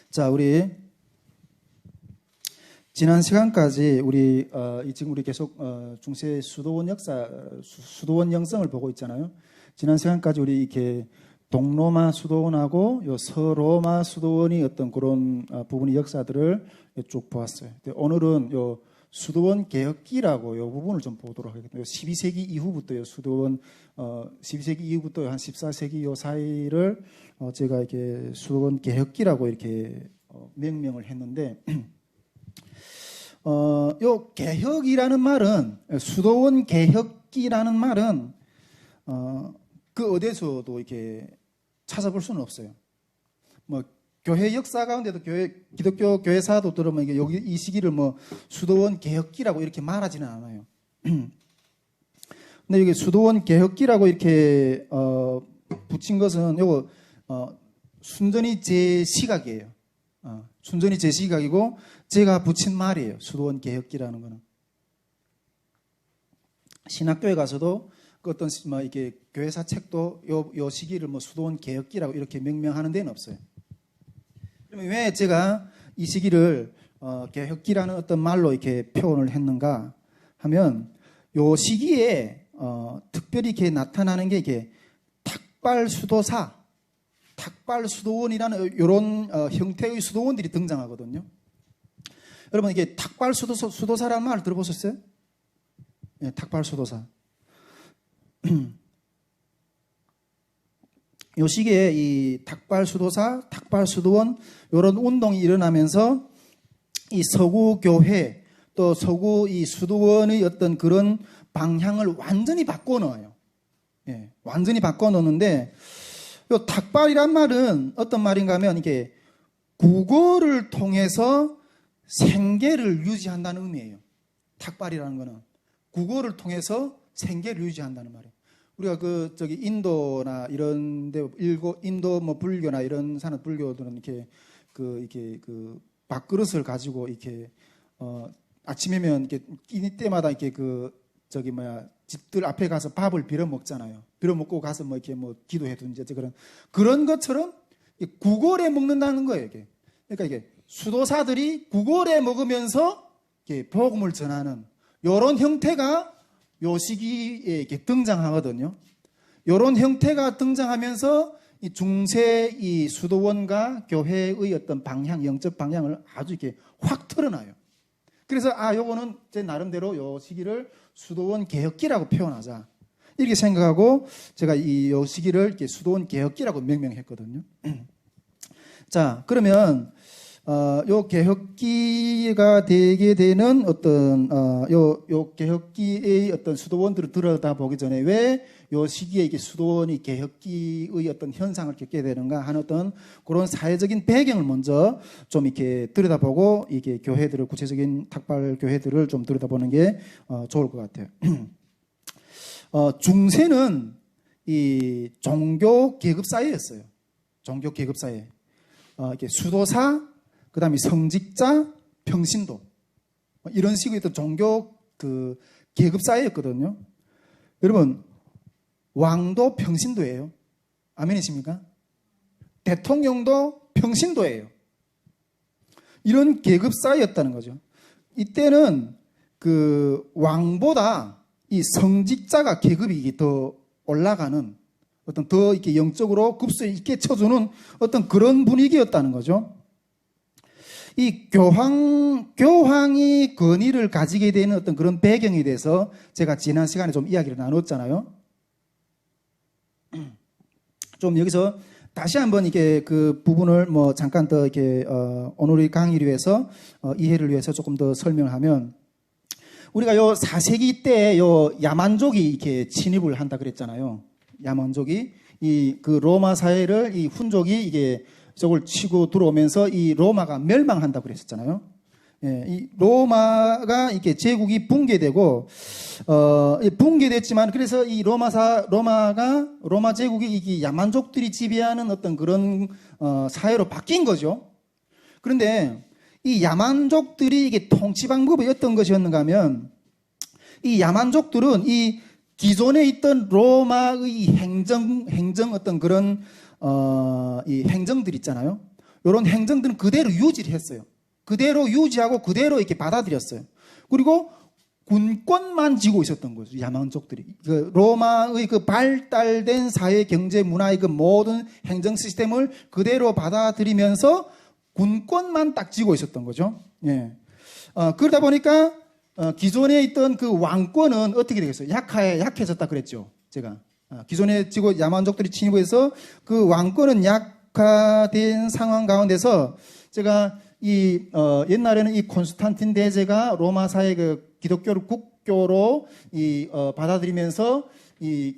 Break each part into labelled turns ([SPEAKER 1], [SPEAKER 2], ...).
[SPEAKER 1] 자, 우리 지난 시간까지 지금 우리 계속 중세 수도원 역사, 수도원 영성을 보고 있잖아요. 지난 시간까지 우리 이렇게 동로마 수도원하고 요 서로마 수도원이 어떤 그런 부분의 역사들을 쭉 보았어요. 오늘은 요 수도원 개혁기라고 요 부분을 좀 보도록 하겠습니다. 12세기 이후부터 요 수도원 12세기 이후부터 한 14세기 요 사이를 제가 이렇게 수도원 개혁기라고 이렇게 명명을 했는데 요 개혁이라는 말은 수도원 개혁기라는 말은 그 어디에서도 이렇게 찾아볼 수는 없어요. 뭐 교회 역사 가운데도 기독교 교회사도 들으면 이게 여기 이 시기를 뭐 수도원 개혁기라고 이렇게 말하지는 않아요. 근데 이게 수도원 개혁기라고 이렇게 붙인 것은 요거 순전히 제 시각이에요. 순전히 제 시각이고 제가 붙인 말이에요. 수도원 개혁기라는 거는. 신학교에 가서도 그 어떤 뭐 이렇게 교회사 책도 요 시기를 뭐 수도원 개혁기라고 이렇게 명명하는 데는 없어요. 그러면 왜 제가 이 시기를 개혁기라는 어떤 말로 이렇게 표현을 했는가 하면 요 시기에 특별히 이렇게 나타나는 게 이게 탁발수도사, 탁발수도원이라는 이런 형태의 수도원들이 등장하거든요. 여러분 이게 탁발수도사라는 말 들어보셨어요? 네, 탁발수도사. 요 시기에 이 탁발수도사, 탁발수도원 이런 운동이 일어나면서 이 서구 교회 또 서구 이 수도원의 어떤 그런 방향을 완전히 바꿔놓아요. 예, 완전히 바꿔놓는데 요 탁발이란 말은 어떤 말인가 하면 이게 국어를 통해서 생계를 유지한다는 의미예요. 탁발이라는 거는 국어를 통해서 생계를 유지한다는 말이에요. 우리가 인도나 이런데 인도 뭐 불교나 이런 산업 불교들은 이렇게 밥그릇을 가지고 이렇게 아침이면 이렇게 끼니 때마다 이렇게 집들 앞에 가서 밥을 빌어 먹잖아요. 빌어 먹고 가서 뭐 이렇게 뭐 기도해든지 그런 것처럼 구걸에 먹는다는 거예요. 이게. 그러니까 이게 수도사들이 구걸에 먹으면서 이렇게 복음을 전하는 이런 형태가 요 시기에 이렇게 등장하거든요. 이런 형태가 등장하면서 이 중세 이 수도원과 교회의 어떤 방향, 영적 방향을 아주 이렇게 확 틀어놔요. 그래서 요거는 제 나름대로 요 시기를 수도원 개혁기라고 표현하자 이렇게 생각하고 제가 요 시기를 이렇게 수도원 개혁기라고 명명했거든요. 자, 그러면 요 개혁기가 되게 되는 어떤 요 개혁기의 어떤 수도원들을 들여다보기 전에 왜 요 시기에 이게 수도원이 개혁기의 어떤 현상을 겪게 되는가 하는 어떤 그런 사회적인 배경을 먼저 좀 이렇게 들여다보고 이게 교회들을 구체적인 탁발 교회들을 좀 들여다보는 게 좋을 것 같아요. 중세는 이 종교 계급 사회였어요. 종교 계급 사회. 이렇게 수도사 그다음에 성직자, 평신도 이런 식의 어떤 종교 계급 사회였거든요. 여러분 왕도 평신도예요. 아멘이십니까? 대통령도 평신도예요. 이런 계급 사회였다는 거죠. 이때는 왕보다 이 성직자가 계급이 더 올라가는 어떤 더 이렇게 영적으로 급수에 있게 쳐주는 어떤 그런 분위기였다는 거죠. 이 교황이 권위를 가지게 되는 어떤 그런 배경에 대해서 제가 지난 시간에 좀 이야기를 나눴잖아요. 좀 여기서 다시 한번 이게 그 부분을 뭐 잠깐 더 이렇게 오늘의 강의를 위해서 이해를 위해서 조금 더 설명하면 우리가 요 4세기 때 요 야만족이 이렇게 침입을 한다 그랬잖아요. 야만족이 그 로마 사회를 이 훈족이 이게 저걸 치고 들어오면서 이 로마가 멸망한다고 그랬었잖아요. 예, 이 로마가 이렇게 제국이 붕괴되고 붕괴됐지만 그래서 이 로마 제국이 이게 야만족들이 지배하는 어떤 그런 사회로 바뀐 거죠. 그런데 이 야만족들이 이게 통치 방법이 어떤 것이었는가 하면 이 야만족들은 이 기존에 있던 로마의 행정 어떤 그런 이 행정들 있잖아요. 이런 행정들은 그대로 유지를 했어요. 그대로 유지하고 그대로 이렇게 받아들였어요. 그리고 군권만 쥐고 있었던 거죠. 야만족들이. 그 로마의 그 발달된 사회, 경제, 문화의 그 모든 행정 시스템을 그대로 받아들이면서 군권만 딱 쥐고 있었던 거죠. 예. 그러다 보니까 기존에 있던 그 왕권은 어떻게 되겠어요? 약해졌다 그랬죠. 제가. 기존에 쥐고 야만족들이 침입해서 그 왕권은 약화된 상황 가운데서 제가 옛날에는 이 콘스탄틴 대제가 로마 사회 그 기독교를 국교로 받아들이면서 이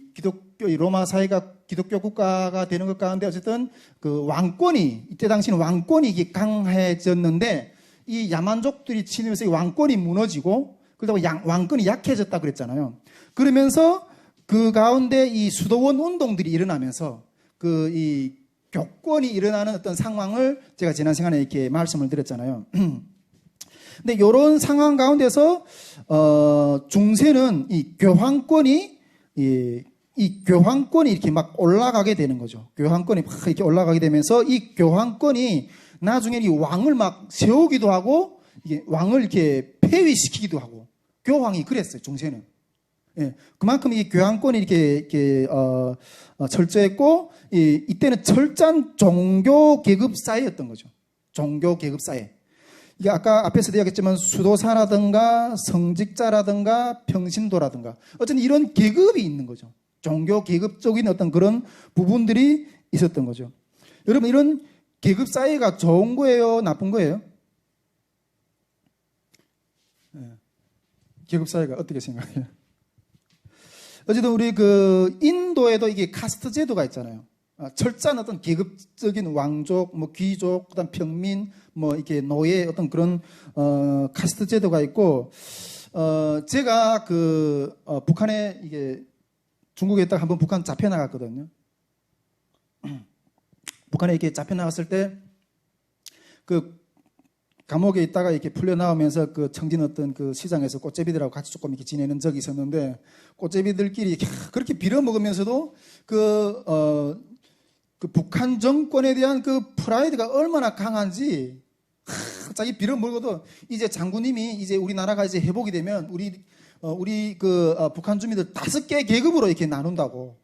[SPEAKER 1] 로마 사회가 기독교 국가가 되는 것 가운데 어쨌든 그 왕권이 이때 당시는 왕권이 강해졌는데 이 야만족들이 침입해서 이 왕권이 무너지고 그러다 왕권이 약해졌다 그랬잖아요. 그러면서 그 가운데 이 수도원 운동들이 일어나면서 이 교권이 일어나는 어떤 상황을 제가 지난 시간에 이렇게 말씀을 드렸잖아요. 근데 이런 상황 가운데서 중세는 이 교황권이 이렇게 막 올라가게 되는 거죠. 교황권이 막 이렇게 올라가게 되면서 이 교황권이 나중에 이 왕을 막 세우기도 하고 이게 왕을 이렇게 폐위시키기도 하고 교황이 그랬어요. 중세는. 예, 그만큼 이 교황권이 이렇게 철저했고 이때는 철저한 종교 계급 사회였던 거죠. 종교 계급 사회. 이게 아까 앞에서 이야기했지만 수도사라든가 성직자라든가 평신도라든가 어쨌든 이런 계급이 있는 거죠. 종교 계급적인 어떤 그런 부분들이 있었던 거죠. 여러분 이런 계급 사회가 좋은 거예요? 나쁜 거예요? 계급 사회가 어떻게 생각해요? 어쨌든 우리 그 인도에도 이게 카스트 제도가 있잖아요. 철저한 어떤 계급적인 왕족, 뭐 귀족, 그다음 평민, 뭐 이렇게 노예 어떤 그런 카스트 제도가 있고 제가 북한에 이게 중국에 있다가 한번 북한 잡혀 나갔거든요. 북한에 이렇게 잡혀 나갔을 때 그 감옥에 있다가 이렇게 풀려 나오면서 그 청진 어떤 그 시장에서 꽃제비들하고 같이 조금 이렇게 지내는 적이 있었는데 꽃제비들끼리 그렇게 빌어먹으면서도 그 북한 정권에 대한 그 프라이드가 얼마나 강한지 자기 빌어먹어도 이제 장군님이 이제 우리나라가 이제 회복이 되면 우리 북한 주민들 5개 계급으로 이렇게 나눈다고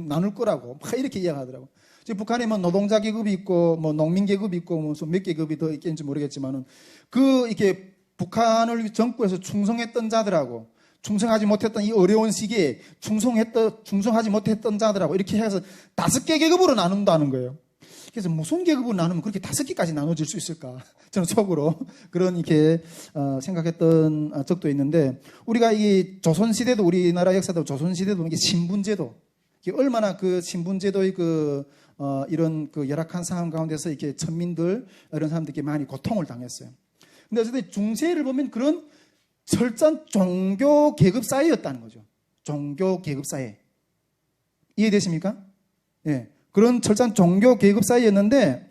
[SPEAKER 1] 나눌 거라고 막 이렇게 이야기하더라고. 지금 북한에 뭐 노동자 계급이 있고 뭐 농민 계급이 있고 무슨 몇 계급이 더 있겠는지 모르겠지만은 이렇게 북한을 정부에서 충성했던 자들하고 충성하지 못했던 이 어려운 시기에 충성하지 못했던 자들하고 이렇게 해서 5개 계급으로 나눈다는 거예요. 그래서 무슨 계급으로 나누면 그렇게 5개까지 나눠질 수 있을까? 저는 속으로 그런 이렇게 생각했던 적도 있는데 우리가 이 조선시대도 우리나라 역사도 조선시대도 이게 신분제도 이게 얼마나 그 신분제도의 이런 열악한 상황 가운데서 이렇게 천민들 이런 사람들께 많이 고통을 당했어요. 근데 어쨌든 중세를 보면 그런 철저한 종교 계급 사회였다는 거죠. 종교 계급 사회. 이해되십니까? 예. 그런 철저한 종교 계급 사회였는데,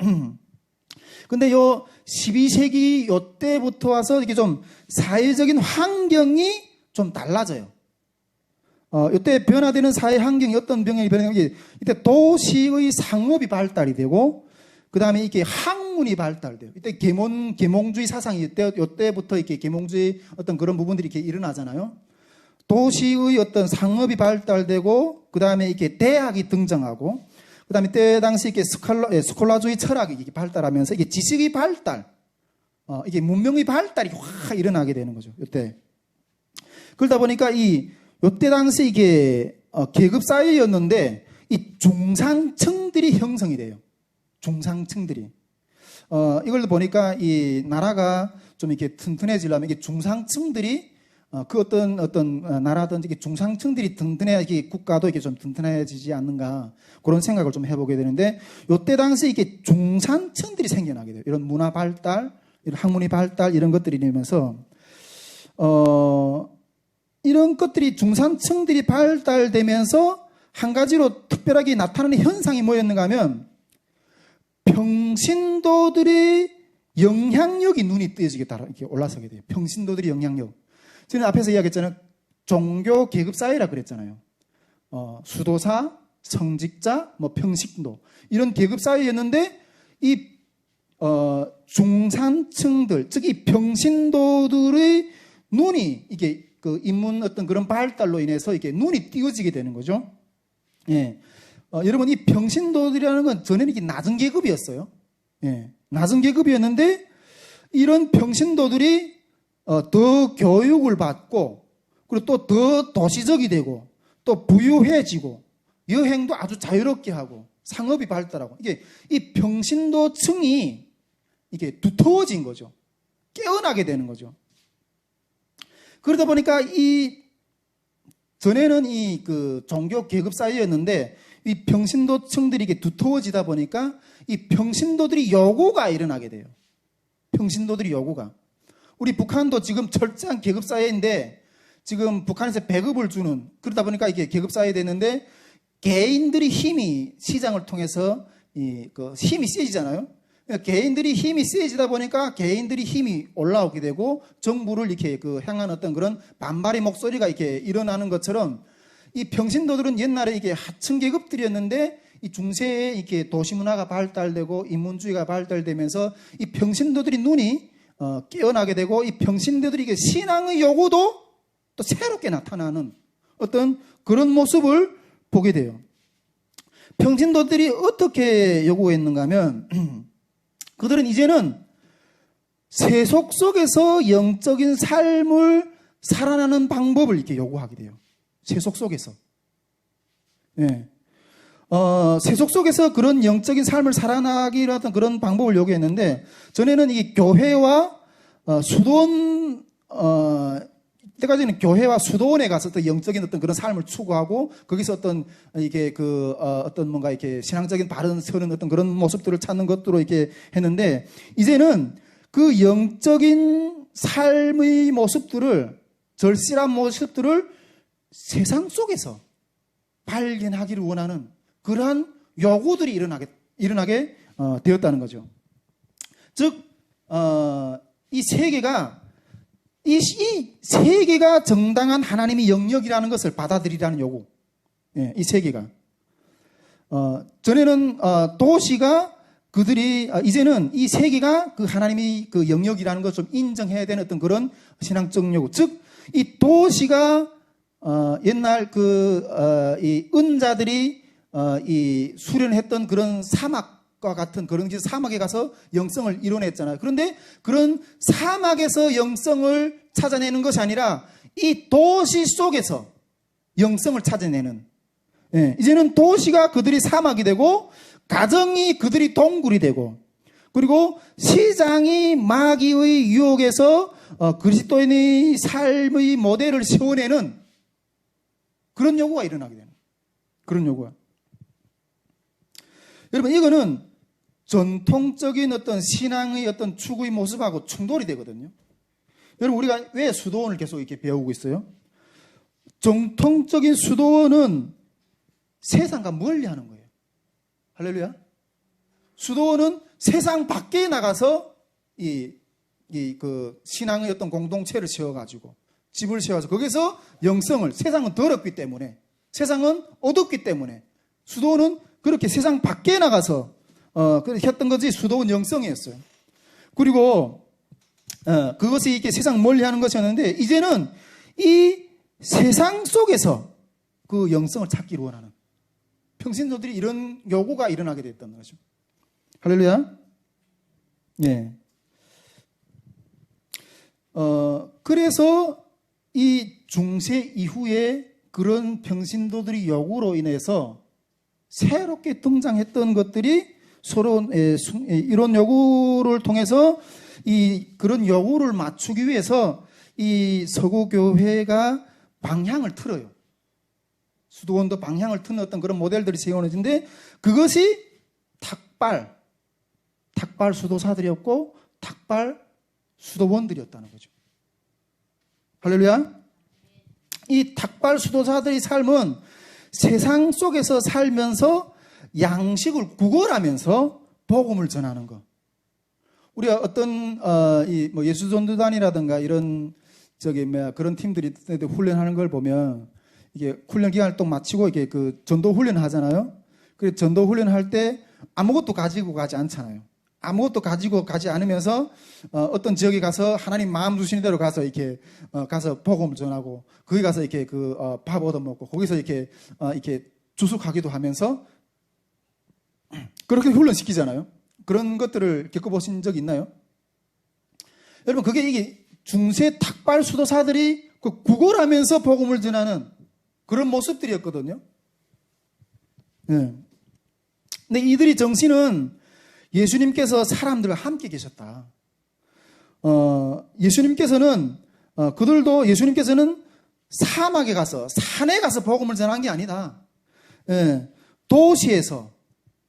[SPEAKER 1] 근데 12세기 요때부터 와서 이렇게 좀 사회적인 환경이 좀 달라져요. 이때 변화되는 사회 환경이 어떤 병행이 변하는지 이때 도시의 상업이 발달이 되고 그 다음에 이게 학문이 발달돼요. 이때 계몽주의 사상이 이때부터 이렇게 계몽주의 어떤 그런 부분들이 이렇게 일어나잖아요. 도시의 어떤 상업이 발달되고 그 다음에 이렇게 대학이 등장하고 그 다음에 이때 당시 이렇게 스콜라주의 철학이 이렇게 발달하면서 이게 지식의 발달, 이게 문명의 발달이 확 일어나게 되는 거죠. 이때. 그러다 보니까 이때 당시 이게 계급 사회였는데 이 중상층들이 형성이 돼요. 중상층들이. 이걸 보니까 이 나라가 좀 이렇게 튼튼해지려면 이게 중상층들이 그 어떤 나라든지 이게 중상층들이 튼튼해야 이게 국가도 이게 좀 튼튼해지지 않는가 그런 생각을 좀 해보게 되는데 이때 당시 이게 중산층들이 생겨나게 돼요. 이런 문화 발달, 이런 학문의 발달 이런 것들이 되면서 이런 것들이 중산층들이 발달되면서 한 가지로 특별하게 나타나는 현상이 뭐였는가 하면 평신도들의 영향력이 눈이 뜨여지게 따라 이렇게 올라서게 돼요. 평신도들의 영향력. 저는 앞에서 이야기했잖아요. 종교 계급 사회라 그랬잖아요. 수도사, 성직자, 뭐 평신도 이런 계급 사회였는데 이 중산층들, 즉 이 평신도들의 눈이 이게 그 인문 어떤 그런 발달로 인해서 이게 눈이 띄어지게 되는 거죠. 예. 여러분 이 평신도들이라는 건 전에는 이게 낮은 계급이었어요. 예. 낮은 계급이었는데 이런 평신도들이 더 교육을 받고 그리고 또 더 도시적이 되고 또 부유해지고 여행도 아주 자유롭게 하고 상업이 발달하고 이게 이 평신도층이 이게 두터워진 거죠. 깨어나게 되는 거죠. 그러다 보니까 이 전에는 이 그 종교 계급 사회였는데 이 평신도층들이 이게 두터워지다 보니까 이 평신도들이 요구가 일어나게 돼요. 평신도들이 요구가. 우리 북한도 지금 철저한 계급 사회인데 지금 북한에서 배급을 주는 그러다 보니까 이게 계급 사회 됐는데 개인들이 힘이 시장을 통해서 힘이 세지잖아요. 그러니까 개인들이 힘이 세지다 보니까 개인들이 힘이 올라오게 되고 정부를 이렇게 향한 어떤 그런 반발의 목소리가 이렇게 일어나는 것처럼 이 평신도들은 옛날에 이게 하층 계급들이었는데 이 중세에 이렇게 도시 문화가 발달되고 인문주의가 발달되면서 이 평신도들이 눈이 깨어나게 되고 이 평신도들이 이게 신앙의 요구도 또 새롭게 나타나는 어떤 그런 모습을 보게 돼요. 평신도들이 어떻게 요구했는가 하면 그들은 이제는 세속 속에서 영적인 삶을 살아나는 방법을 이렇게 요구하게 돼요. 세속 속에서. 예. 세속 속에서 그런 영적인 삶을 살아나기로 하던 그런 방법을 요구했는데 전에는 이 교회와 수도원 때까지는 교회와 수도원에 가서 또 영적인 어떤 그런 삶을 추구하고 거기서 어떤 이게 어떤 뭔가 이렇게 신앙적인 바른 서는 어떤 그런 모습들을 찾는 것으로 이렇게 했는데 이제는 그 영적인 삶의 모습들을 절실한 모습들을 세상 속에서 발견하기를 원하는 그러한 요구들이 일어나게 되었다는 거죠. 즉, 이 세계가 이 세계가 정당한 하나님의 영역이라는 것을 받아들이라는 요구. 예, 이 세계가. 전에는 도시가 그들이 이제는 이 세계가 그 하나님의 그 영역이라는 것을 좀 인정해야 되는 어떤 그런 신앙적 요구. 즉, 이 도시가 옛날 이 은자들이 이 수련했던 그런 사막과 같은 그런 사막에 가서 영성을 이뤄냈잖아요. 그런데 그런 사막에서 영성을 찾아내는 것이 아니라 이 도시 속에서 영성을 찾아내는, 예, 이제는 도시가 그들이 사막이 되고 가정이 그들이 동굴이 되고 그리고 시장이 마귀의 유혹에서 그리스도인의 삶의 모델을 세워내는 그런 요구가 일어나게 되는 그런 요구가. 여러분 이거는 전통적인 어떤 신앙의 어떤 추구의 모습하고 충돌이 되거든요. 여러분 우리가 왜 수도원을 계속 이렇게 배우고 있어요? 정통적인 수도원은 세상과 멀리 하는 거예요. 할렐루야. 수도원은 세상 밖에 나가서 그 신앙의 어떤 공동체를 세워가지고 집을 세워서 거기서 영성을, 세상은 더럽기 때문에, 세상은 어둡기 때문에 수도원은 그렇게 세상 밖에 나가서 했던 것이 수도원 영성이었어요. 그리고 그것이 이렇게 세상 멀리 하는 것이었는데 이제는 이 세상 속에서 그 영성을 찾기를 원하는 평신도들이 이런 요구가 일어나게 됐다는 거죠. 할렐루야. 네. 그래서 이 중세 이후에 그런 평신도들이 요구로 인해서 새롭게 등장했던 것들이 서로 이런 요구를 통해서 그런 요구를 맞추기 위해서 이 서구교회가 방향을 틀어요. 수도원도 방향을 트는 어떤 그런 모델들이 세워지는데 그것이 탁발 수도사들이었고 탁발 수도원들이었다는 거죠. 할렐루야. 이 탁발 수도사들의 삶은 세상 속에서 살면서 양식을 구걸하면서 복음을 전하는 것. 우리가 어떤 예수전도단이라든가 이런 그런 팀들이 훈련하는 걸 보면 이게 훈련 기간을 또 마치고 이게 그 전도 훈련을 하잖아요. 그래서 전도 훈련할 때 아무것도 가지고 가지 않잖아요. 아무것도 가지고 가지 않으면서 어떤 지역에 가서 하나님 마음 주시는 대로 가서 이렇게 가서 복음을 전하고 거기 가서 이렇게 밥 얻어 먹고 거기서 이렇게 주숙하기도 하면서 그렇게 훈련시키잖아요. 그런 것들을 겪어보신 적 있나요? 여러분, 이게 중세 탁발 수도사들이 구걸하면서 복음을 전하는 그런 모습들이었거든요. 네. 근데 이들이 정신은 예수님께서 사람들과 함께 계셨다. 예수님께서는 사막에 가서 산에 가서 복음을 전한 게 아니다. 예, 도시에서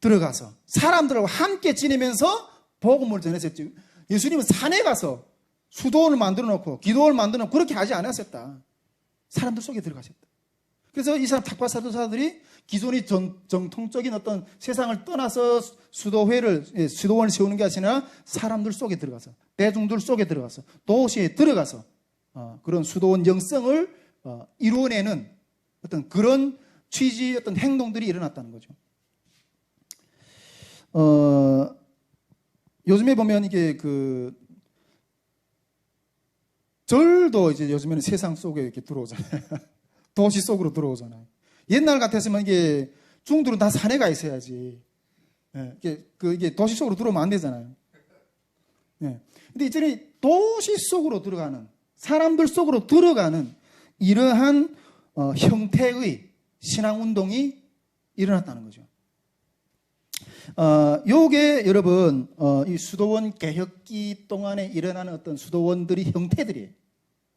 [SPEAKER 1] 들어가서 사람들하고 함께 지내면서 복음을 전했었죠. 예수님은 산에 가서 수도원을 만들어 놓고 기도원을 만들어 놓고 그렇게 하지 않았었다. 사람들 속에 들어가셨다. 그래서 이 사람 탁발사도사들이 기존의 정통적인 어떤 세상을 떠나서 수도원을 세우는 게 아니라 사람들 속에 들어가서 대중들 속에 들어가서 도시에 들어가서 그런 수도원 영성을 이루어내는 어떤 그런 취지의 어떤 행동들이 일어났다는 거죠. 요즘에 보면 이게 절도 이제 요즘에는 세상 속에 이렇게 들어오잖아요. 도시 속으로 들어오잖아요. 옛날 같았으면 이게 중들은 다 산에 가 있어야지. 예, 이게 도시 속으로 들어오면 안 되잖아요. 예. 근데 이제는 도시 속으로 들어가는, 사람들 속으로 들어가는 이러한 형태의 신앙운동이 일어났다는 거죠. 요게 여러분, 이 수도원 개혁기 동안에 일어나는 어떤 수도원들이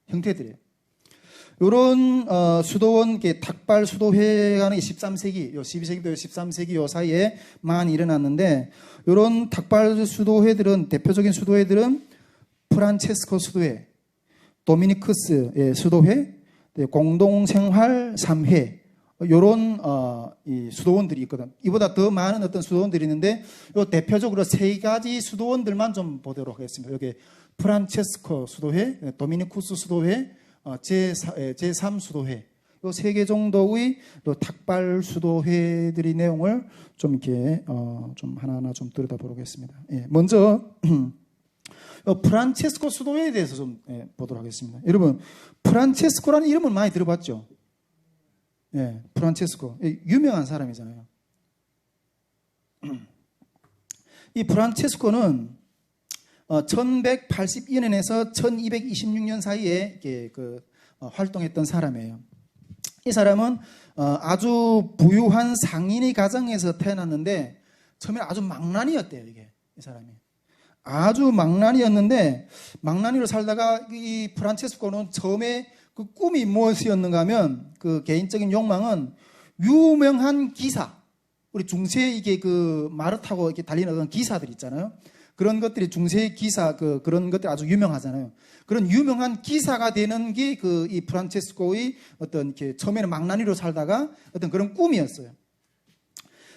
[SPEAKER 1] 형태들이에요. 요런, 수도원, 탁발 수도회가 13세기, 12세기부터 13세기 요 사이에 많이 일어났는데, 요런 탁발 수도회들은, 대표적인 수도회들은 프란체스코 수도회, 도미니크스 수도회, 공동생활 3회, 요런, 이 수도원들이 있거든. 이보다 더 많은 어떤 수도원들이 있는데, 요 대표적으로 세 가지 수도원들만 좀 보도록 하겠습니다. 여기 프란체스코 수도회, 도미니쿠스 수도회, 제3 수도회, 요 세 개 정도의 탁발 수도회들의 내용을 좀 이렇게, 좀 하나하나 좀 들여다보겠습니다. 예, 먼저, 프란체스코 수도회에 대해서 좀 보도록 하겠습니다. 여러분, 프란체스코라는 이름은 많이 들어봤죠? 예, 프란체스코. 유명한 사람이잖아요. 이 프란체스코는 1182년에서 1226년 사이에 활동했던 사람이에요. 이 사람은 아주 부유한 상인의 가정에서 태어났는데 처음에 아주 망나니였대요. 이 사람이 아주 망나니였는데 망나니로 살다가 이 프란체스코는 처음에 그 꿈이 무엇이었는가 하면 그 개인적인 욕망은 유명한 기사, 우리 중세에 이게 말을 타고 이렇게 달리는 어떤 기사들 있잖아요. 그런 것들이 중세 기사, 그런 것들이 아주 유명하잖아요. 그런 유명한 기사가 되는 게 이 프란체스코의 어떤 처음에는 망나니로 살다가 어떤 그런 꿈이었어요.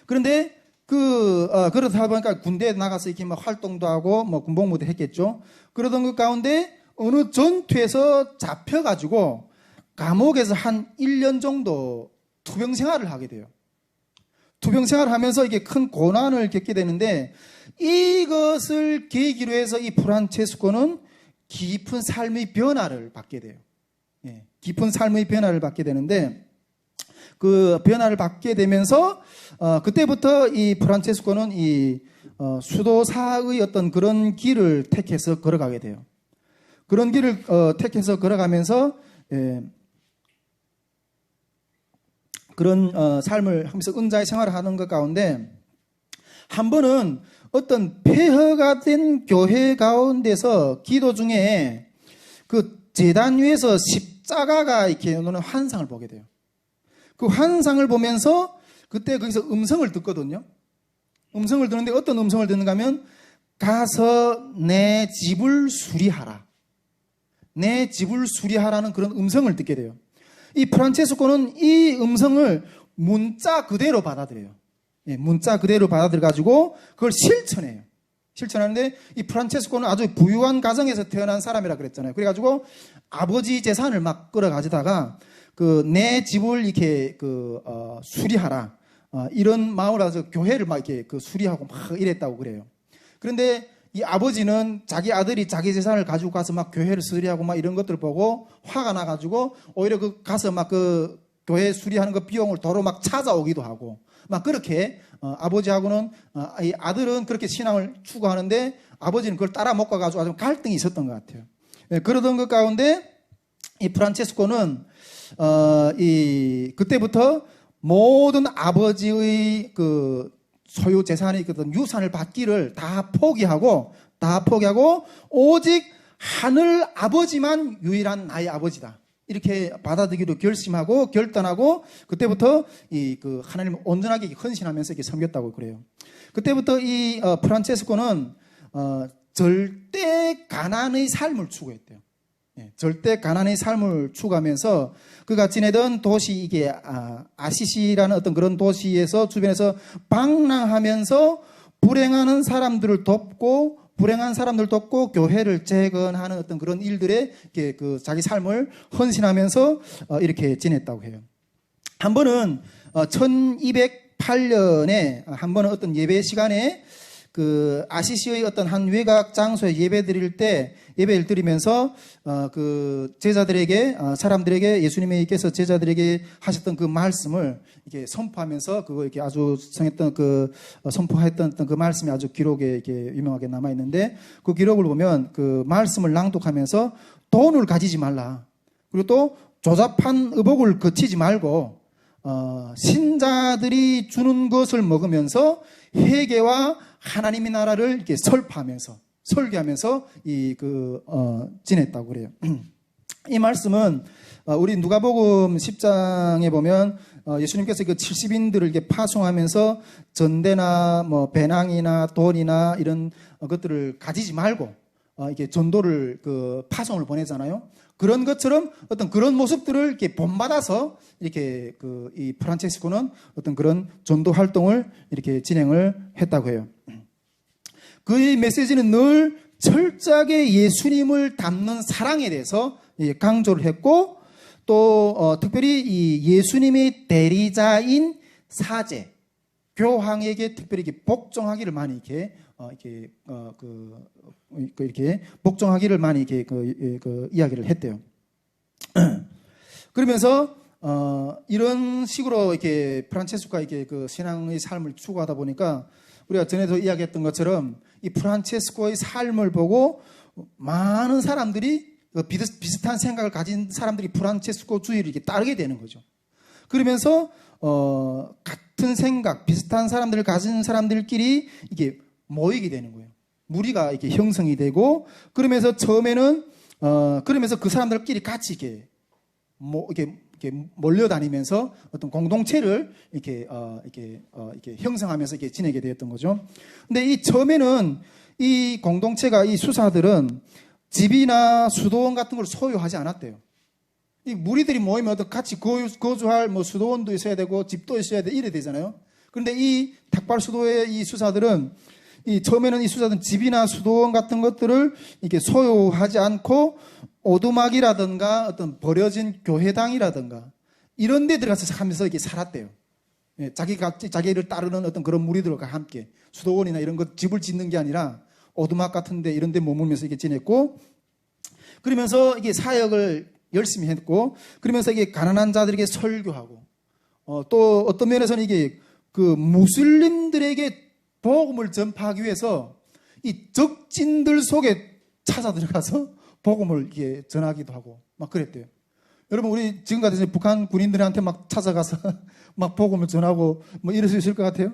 [SPEAKER 1] 그런데 그러다 보니까 군대에 나가서 이렇게 막 활동도 하고 군복무도 했겠죠. 그러던 것 가운데 어느 전투에서 잡혀가지고 감옥에서 한 1년 정도 투병 생활을 하게 돼요. 투병 생활을 하면서 이게 큰 고난을 겪게 되는데 이것을 계기로 해서 이 프란체스코는 깊은 삶의 변화를 받게 돼요. 예, 깊은 삶의 변화를 받게 되는데 그 변화를 받게 되면서 그때부터 이 프란체스코는 이 수도사의 어떤 그런 길을 택해서 걸어가게 돼요. 그런 길을 택해서 걸어가면서 그런 삶을 하면서 은자의 생활을 하는 것 가운데 한 번은 어떤 폐허가 된 교회 가운데서 기도 중에 그 제단 위에서 십자가가 이렇게 오는 환상을 보게 돼요. 그 환상을 보면서 그때 거기서 음성을 듣거든요. 음성을 듣는데 어떤 음성을 듣는가 하면 가서 내 집을 수리하라. 내 집을 수리하라는 그런 음성을 듣게 돼요. 이 프란체스코는 이 음성을 문자 그대로 받아들여요. 예, 문자 그대로 받아들여 가지고 그걸 실천해요. 실천하는데 이 프란체스코는 아주 부유한 가정에서 태어난 사람이라 그랬잖아요. 그래가지고 아버지 재산을 막 끌어가지다가 그 내 집을 이렇게 수리하라. 이런 마음을 가서 교회를 막 이렇게 수리하고 막 이랬다고 그래요. 그런데 이 아버지는 자기 아들이 자기 재산을 가지고 가서 막 교회를 수리하고 막 이런 것들을 보고 화가 나가지고 오히려 가서 막 교회 수리하는 그 비용을 도로 막 찾아오기도 하고 막 그렇게 아버지하고는 이 아들은 그렇게 신앙을 추구하는데 아버지는 그걸 따라 못 가가지고 아주 갈등이 있었던 것 같아요. 그러던 것 가운데 이 프란체스코는 그때부터 모든 아버지의 소유 재산이 있거든 유산을 받기를 다 포기하고 오직 하늘 아버지만 유일한 나의 아버지다. 이렇게 받아들이기로 결심하고 결단하고 그때부터 하나님을 온전하게 헌신하면서 이렇게 섬겼다고 그래요. 그때부터 이 프란체스코는 절대 가난의 삶을 추구했대요. 절대 가난의 삶을 추구하면서 그가 지내던 도시 이게 아시시라는 어떤 그런 도시에서 주변에서 방랑하면서 불행한 사람들을 돕고 교회를 재건하는 어떤 그런 일들에 자기 삶을 헌신하면서 이렇게 지냈다고 해요. 한 번은 1208년에 한 번은 어떤 예배 시간에 아시시의 어떤 한 외곽 장소에 예배를 드리면서 제자들에게 사람들에게 예수님께서 제자들에게 하셨던 그 말씀을 이렇게 선포하면서 그거 이렇게 아주 성했던 선포했던 그 말씀이 아주 기록에 이렇게 유명하게 남아 있는데 그 기록을 보면 그 말씀을 낭독하면서 돈을 가지지 말라. 그리고 또 조잡한 의복을 거치지 말고 신자들이 주는 것을 먹으면서 회개와 하나님의 나라를 이렇게 설교하면서 지냈다고 그래요. 이 말씀은 우리 누가복음 10장에 보면 예수님께서 그 70인들을 이렇게 파송하면서 전대나 뭐 배낭이나 돈이나 이런 것들을 가지지 말고 이렇게 전도를 파송을 보내잖아요. 그런 것처럼 어떤 그런 모습들을 이렇게 본받아서 이렇게 이 프란체스코는 어떤 그런 전도 활동을 이렇게 진행을 했다고 해요. 그의 메시지는 늘 철저하게 예수님을 닮는 사랑에 대해서 강조를 했고 또 특별히 이 예수님의 대리자인 사제 교황에게 특별히 이렇게 복종하기를 많이 이렇게 복종하기를 많이 이렇게 이야기를 했대요. 그러면서 이런 식으로 이렇게 프란체스코가 이렇게 신앙의 삶을 추구하다 보니까 우리가 전에도 이야기했던 것처럼 이 프란체스코의 삶을 보고 많은 사람들이 비슷한 생각을 가진 사람들이 프란체스코 주의를 이렇게 따르게 되는 거죠. 그러면서 같은 생각, 비슷한 사람들을 가진 사람들끼리 이게 모이게 되는 거예요. 무리가 이렇게 형성이 되고 그러면서 처음에는 그러면서 그 사람들끼리 같이 이렇게 몰려다니면서 어떤 공동체를 이렇게 형성하면서 이렇게 지내게 되었던 거죠. 근데 이 처음에는 이 공동체가 이 수사들은 집이나 수도원 같은 걸 소유하지 않았대요. 이 무리들이 모이면 같이 거주할 수도원도 있어야 되고 집도 있어야 돼 이래 되잖아요. 그런데 이 탁발 수도의 이 수사들은 처음에는 이 수사들은 집이나 수도원 같은 것들을 이렇게 소유하지 않고 오두막이라든가 어떤 버려진 교회당이라든가 이런 데 들어가서 하면서 이렇게 살았대요. 자기를 따르는 어떤 그런 무리들과 함께 수도원이나 이런 것 집을 짓는 게 아니라 오두막 같은 데 이런 데 머물면서 이렇게 지냈고 그러면서 이게 사역을 열심히 했고 그러면서 이게 가난한 자들에게 설교하고 또 어떤 면에서는 이게 무슬림들에게 복음을 전파하기 위해서 이 적진들 속에 찾아 들어가서 복음을 이렇게 전하기도 하고 막 그랬대요. 여러분 우리 지금 같은 북한 군인들한테 막 찾아가서 막 복음을 전하고 뭐 이럴 수 있을 것 같아요.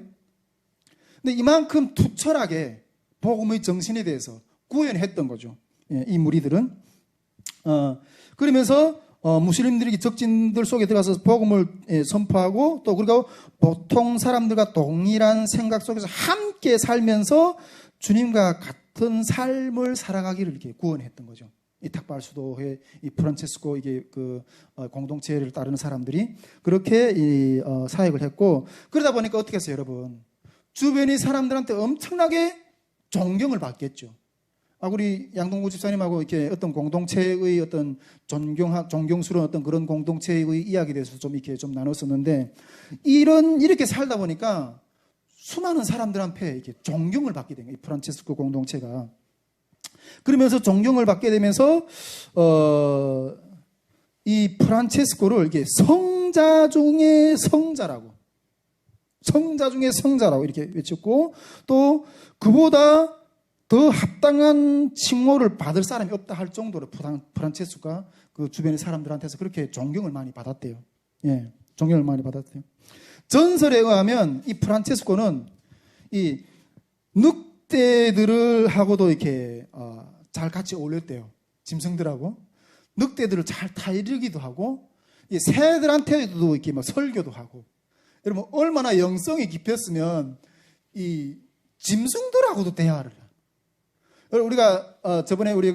[SPEAKER 1] 근데 이만큼 투철하게 복음의 정신에 대해서 구현했던 거죠. 이 무리들은 그러면서 무슬림들이 적진들 속에 들어가서 복음을 선포하고 또 그리고 보통 사람들과 동일한 생각 속에서 함께 살면서 주님과 같은 삶을 살아가기를 이렇게 구원했던 거죠. 이 탁발 수도회, 이 프란체스코 이게 공동체를 따르는 사람들이 그렇게 사역을 했고 그러다 보니까 어떻게 했어요, 여러분? 주변의 사람들한테 엄청나게 존경을 받겠죠. 우리 양동구 집사님하고 이렇게 어떤 공동체의 어떤 존경스러운 어떤 그런 공동체의 이야기에 대해서 좀 이렇게 좀 나눴었는데, 이렇게 살다 보니까 수많은 사람들한테 이렇게 존경을 받게 된 거예요. 이 프란체스코 공동체가. 그러면서 존경을 받게 되면서, 이 프란체스코를 이렇게 성자 중에 성자라고 이렇게 외쳤고, 또 그보다 더 합당한 칭호를 받을 사람이 없다 할 정도로 프란체스코가 그 주변의 사람들한테서 그렇게 존경을 많이 받았대요. 예, 존경을 많이 받았대요. 전설에 의하면 이 프란체스코는 이 늑대들을 하고도 이렇게 잘 같이 어울렸대요. 짐승들하고 늑대들을 잘 타이르기도 하고, 이 새들한테도 이렇게 막 설교도 하고. 여러분, 얼마나 영성이 깊었으면 이 짐승들하고도 대화를 해요. 우리가 저번에 우리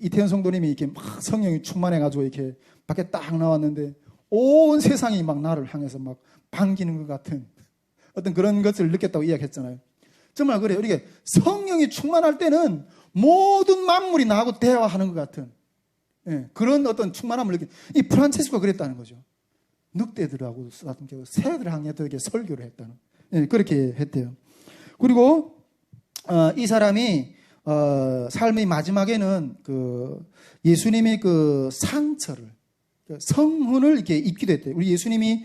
[SPEAKER 1] 이태현 성도님이 이렇게 막 성령이 충만해가지고 이렇게 밖에 딱 나왔는데 온 세상이 막 나를 향해서 막 반기는 것 같은 어떤 그런 것을 느꼈다고 이야기했잖아요. 정말 그래요. 이렇게 성령이 충만할 때는 모든 만물이 나하고 대화하는 것 같은, 예, 그런 어떤 충만함을 느끼는, 이 프란체스코가 그랬다는 거죠. 늑대들하고 새들 향해서 이렇게 설교를 했다는, 예, 그렇게 했대요. 그리고 이 사람이 삶의 마지막에는 예수님이 상처를, 성훈을 이렇게 입기도 했대요. 우리 예수님이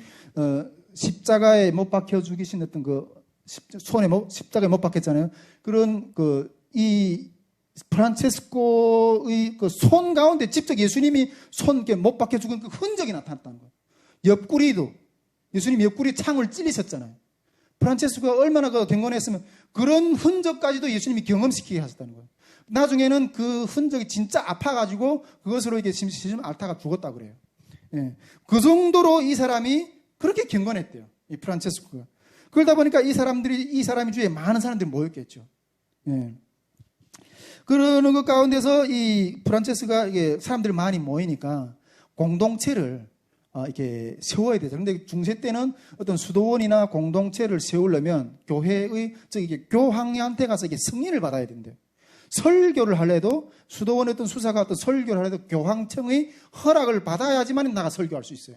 [SPEAKER 1] 십자가에 못 박혀 죽이신 어떤 손에 십자가에 못 박혔잖아요. 그런 이 프란체스코의 손 가운데 직접 예수님이 손 못 박혀 죽은 그 흔적이 나타났다는 거예요. 옆구리도, 예수님 옆구리 창을 찔리셨잖아요. 프란체스코가 얼마나 경건했으면 그런 흔적까지도 예수님이 경험시키게 하셨다는 거예요. 나중에는 그 흔적이 진짜 아파가지고 그것으로 이렇게 심시심 앓다가 죽었다 그래요. 예. 그 정도로 이 사람이 그렇게 경건했대요. 이 프란체스코가. 그러다 보니까 이 사람이 주위에 많은 사람들이 모였겠죠. 예. 그러는 것 가운데서 이 프란체스코가 이게 사람들이 많이 모이니까 공동체를 이렇게 세워야 되죠. 그런데 중세 때는 어떤 수도원이나 공동체를 세우려면 교회의 교황한테 가서 이게 승인을 받아야 된대요. 설교를 하려도 수도원의 어떤 수사가 어떤 설교를 하려도 교황청의 허락을 받아야지만 나가 설교할 수 있어요.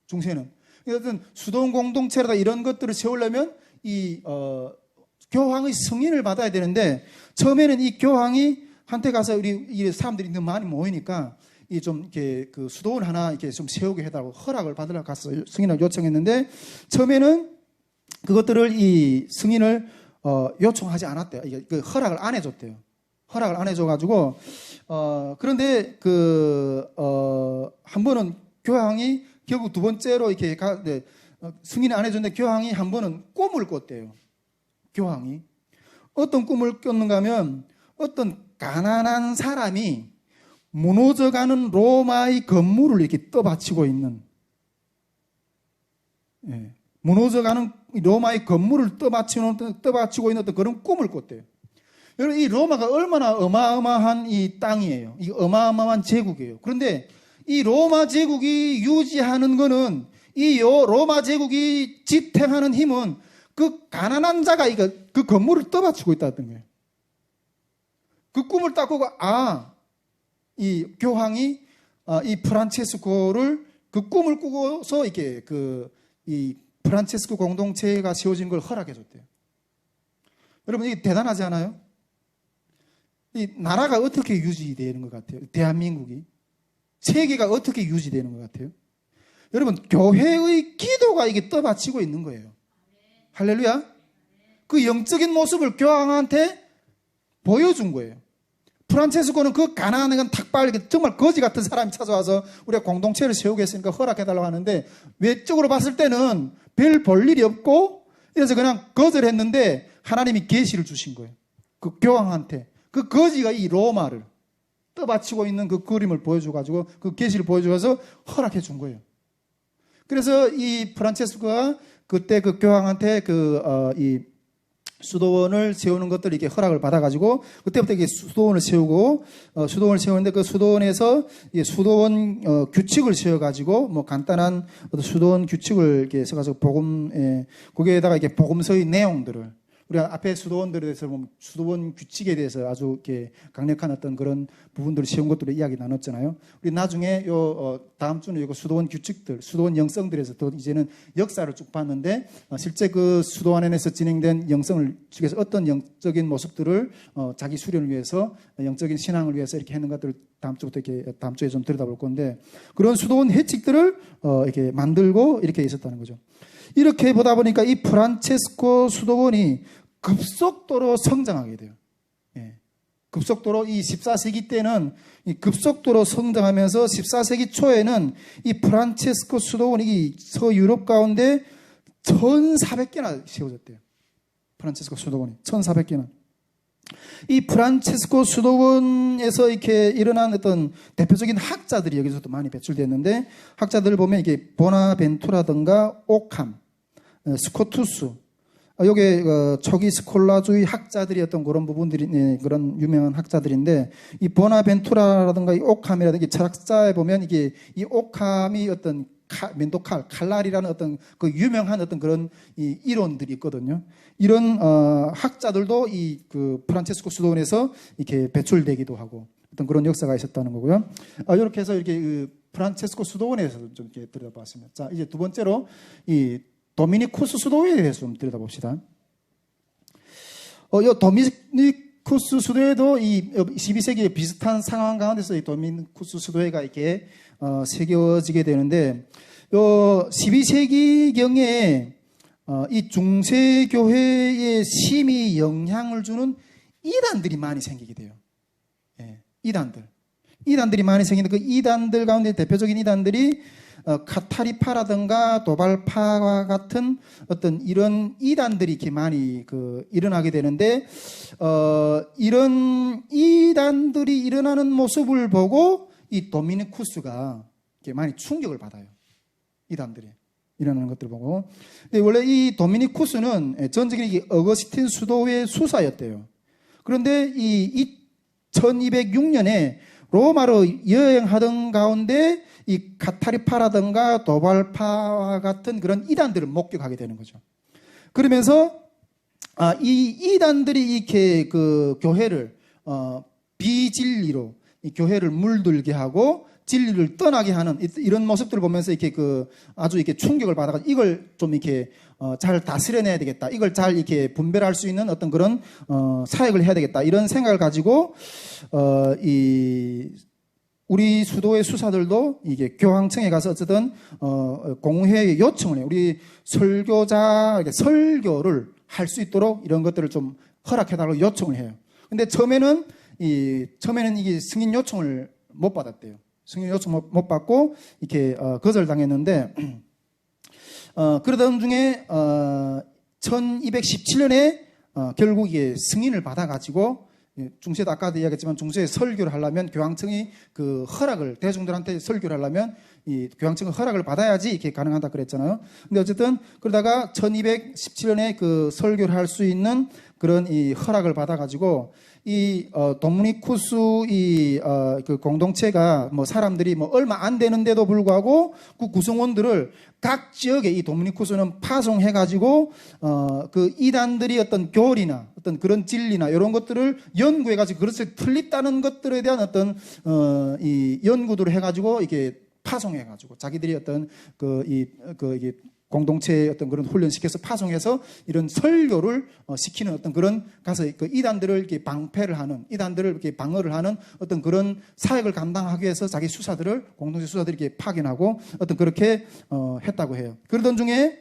[SPEAKER 1] 중세는. 어떤 수도원 공동체라다 이런 것들을 세우려면 이 교황의 승인을 받아야 되는데, 처음에는 이 교황이 한테 가서 이 사람들이 너무 많이 모이니까 이렇게 수도원 하나 이렇게 좀 세우게 해달라고 허락을 받으러 가서 승인을 요청했는데, 처음에는 그것들을 이 승인을 요청하지 않았대요. 이게 허락을 안 해줬대요. 허락을 안 해줘가지고 그런데 한 번은 교황이 결국 두 번째로 이렇게 승인을 안 해줬는데, 교황이 한 번은 꿈을 꿨대요. 교황이 어떤 꿈을 꿨는가 하면, 어떤 가난한 사람이 무너져가는 로마의 건물을 이렇게 떠받치고 있는, 예, 무너져가는 로마의 건물을 떠받치고 있는 어떤 그런 꿈을 꿨대요. 여러분, 이 로마가 얼마나 어마어마한 이 땅이에요. 이 어마어마한 제국이에요. 그런데 이 로마 제국이 유지하는 거는, 이 로마 제국이 지탱하는 힘은 그 가난한 자가 그 건물을 떠받치고 있다는 거예요. 그 꿈을 딱 보고, 이 교황이 이 프란체스코를 그 꿈을 꾸고서 이렇게 이 프란체스코 공동체가 세워진 걸 허락해 줬대요. 여러분, 이게 대단하지 않아요? 이 나라가 어떻게 유지되는 것 같아요? 대한민국이. 세계가 어떻게 유지되는 것 같아요? 여러분, 교회의 기도가 이게 떠받치고 있는 거예요. 할렐루야. 그 영적인 모습을 교황한테 보여준 거예요. 프란체스코는 그 가난한 탁발, 정말 거지 같은 사람이 찾아와서 우리가 공동체를 세우겠으니까 허락해달라고 하는데, 외적으로 봤을 때는 별 볼 일이 없고, 그래서 그냥 거절했는데 하나님이 계시를 주신 거예요. 그 교황한테. 그 거지가 이 로마를 떠받치고 있는 그 그림을 보여줘가지고, 그 계시를 보여줘서 허락해 준 거예요. 그래서 이 프란체스코가 그때 그 교황한테 이 수도원을 세우는 것들을 이렇게 허락을 받아가지고, 그때부터 이게 수도원을 세우고, 수도원을 세우는데, 그 수도원에서 수도원 규칙을 세워가지고, 뭐 간단한 수도원 규칙을 이렇게 써가지고 거기에다가 이게 복음서의 내용들을, 우리가 앞에 수도원들에 대해서 보면 수도원 규칙에 대해서 아주 이렇게 강력한 어떤 그런 부분들을 쉬운 것들을 이야기 나눴잖아요. 우리 나중에 다음 주는 이거 수도원 규칙들, 수도원 영성들에서 더 이제는 역사를 쭉 봤는데 실제 그 수도원 안에서 진행된 영성을 중에서 어떤 영적인 모습들을 자기 수련을 위해서 영적인 신앙을 위해서 이렇게 하는 것들을 다음 주에 좀 들여다볼 건데 그런 수도원 해칙들을 이렇게 만들고 이렇게 있었다는 거죠. 이렇게 보다 보니까 이 프란체스코 수도원이 급속도로 성장하게 돼요. 예. 급속도로 이 14세기 때는 이 급속도로 성장하면서 14세기 초에는 이 프란체스코 수도원이 서유럽 가운데 1,400개나 세워졌대요. 프란체스코 수도원이 1,400개나. 이 프란체스코 수도원에서 이렇게 일어난 어떤 대표적인 학자들이 여기서도 많이 배출됐는데 학자들을 보면 이게 보나벤투라든가 오캄, 스코투스, 요게 초기 스콜라주의 학자들이 어떤 그런 부분들이 그런 유명한 학자들인데 이 보나벤투라라든가 이 오캄이라든가 철학자에 보면 이게 이 오캄이 어떤 칼날이라는 어떤 그 유명한 어떤 그런 이 이론들이 있거든요. 이런 학자들도 이 그 프란체스코 수도원에서 이렇게 배출되기도 하고 어떤 그런 역사가 있었다는 거고요. 이렇게 해서 이렇게 그 프란체스코 수도원에서 좀 이렇게 들여다봤습니다. 자, 이제 두 번째로 이 도미니쿠스 수도회에 대해서 좀 들여다봅시다. 이 도미니쿠스 수도회도 이 12세기에 비슷한 상황 가운데서 이 도미니쿠스 수도회가 이렇게 새겨지게 되는데, 요 12세기경에 이 중세교회에 심히 영향을 주는 이단들이 많이 생기게 돼요. 예, 이단들이 많이 생기는데 그 이단들 가운데 대표적인 이단들이 카타리파라든가 도발파와 같은 어떤 이런 이단들이 이렇게 많이 일어나게 되는데, 이런 이단들이 일어나는 모습을 보고 이 도미니쿠스가 이렇게 많이 충격을 받아요. 이단들이 일어나는 것들을 보고. 근데 원래 이 도미니쿠스는 전적인 어거스틴 수도회 수사였대요. 그런데 이 1206년에 로마로 여행하던 가운데 이 카타리파라든가 도발파와 같은 그런 이단들을 목격하게 되는 거죠. 그러면서 이 이단들이 이렇게 그 교회를 비진리로 이 교회를 물들게 하고 진리를 떠나게 하는 이런 모습들을 보면서 이렇게 아주 이렇게 충격을 받아가지고 이걸 좀 이렇게 잘 다스려내야 되겠다. 이걸 잘 이렇게 분별할 수 있는 어떤 그런 사역을 해야 되겠다. 이런 생각을 가지고 우리 수도의 수사들도 이게 교황청에 가서 어쨌든 공회에 요청을 해요. 우리 설교자 설교를 할 수 있도록 이런 것들을 좀 허락해달라고 요청을 해요. 근데 처음에는 이게 승인 요청을 못 받았대요. 승인 요청 못 받고 이렇게 거절당했는데, 그러던 중에 1217년에 결국 이게 승인을 받아가지고, 중세도 아까도 이야기했지만 중세에 설교를 하려면 교황청이 그 허락을, 대중들한테 설교를 하려면 이 교황청의 허락을 받아야지 이렇게 가능하다 그랬잖아요. 근데 어쨌든 그러다가 1217년에 그 설교를 할 수 있는 그런 이 허락을 받아가지고 이 도미니쿠스 그 공동체가 뭐 사람들이 뭐 얼마 안 되는데도 불구하고 그 구성원들을 각 지역에 이 도미니쿠스는 파송해가지고 그 이단들이 어떤 교리나 어떤 그런 진리나 이런 것들을 연구해가지고 그것을 틀렸다는 것들에 대한 어떤 이 연구들을 해가지고 이게 파송해가지고 자기들이 어떤 이게 공동체의 어떤 그런 훈련시켜서 파송해서 이런 설교를 시키는 어떤 그런 가서 그 이단들을 이렇게 방패를 하는, 이단들을 이렇게 방어를 하는 어떤 그런 사역을 감당하기 위해서 자기 수사들을, 공동체 수사들을 이렇게 파견하고 어떤 그렇게 했다고 해요. 그러던 중에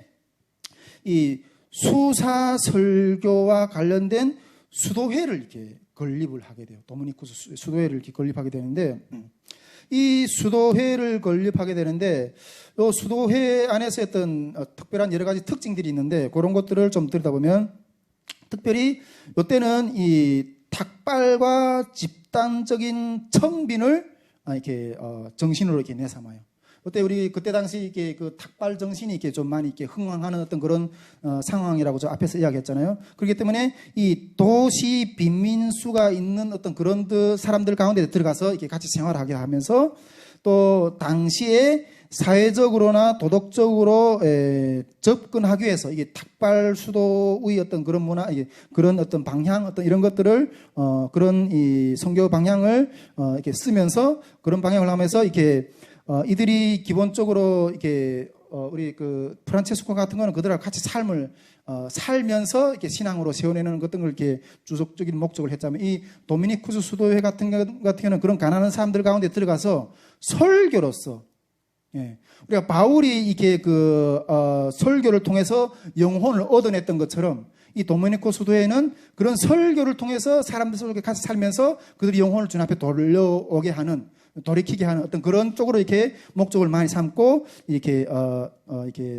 [SPEAKER 1] 이 수사 설교와 관련된 수도회를 이렇게 건립을 하게 돼요. 도미니쿠스 수도회를 이렇게 건립하게 되는데, 이 수도회를 건립하게 되는데, 이 수도회 안에서 어떤 특별한 여러 가지 특징들이 있는데, 그런 것들을 좀 들여다보면, 특별히 이때는 이 탁발과 집단적인 청빈을 이렇게 정신으로 이렇게 내삼아요. 그때 당시 이게 그 탁발 정신이 이렇게 좀 많이 이렇게 흥황하는 어떤 그런 상황이라고 저 앞에서 이야기했잖아요. 그렇기 때문에 이 도시 빈민수가 있는 어떤 그런 사람들 가운데 들어가서 이렇게 같이 생활하게 하면서 또 당시에 사회적으로나 도덕적으로 접근하기 위해서 이게 탁발 수도의 어떤 그런 문화, 그런 어떤 방향, 어떤 이런 것들을 그런 이 선교 방향을 이렇게 쓰면서 그런 방향을 하면서 이렇게 이들이 기본적으로 이렇게 우리 그 프란체스코 같은 거는 그들하고 같이 삶을 살면서 이렇게 신앙으로 세워내는 것들 이렇게 주석적인 목적을 했자면, 이 도미니쿠스 수도회 같은 경우는 그런 가난한 사람들 가운데 들어가서 설교로서, 우리가 바울이 이렇게 설교를 통해서 영혼을 얻어냈던 것처럼 이 도미니쿠스 수도회는 그런 설교를 통해서 사람들 속에 같이 살면서 그들이 영혼을 주님 앞에 돌려오게 하는, 돌이키게 하는 어떤 그런 쪽으로 이렇게 목적을 많이 삼고 이렇게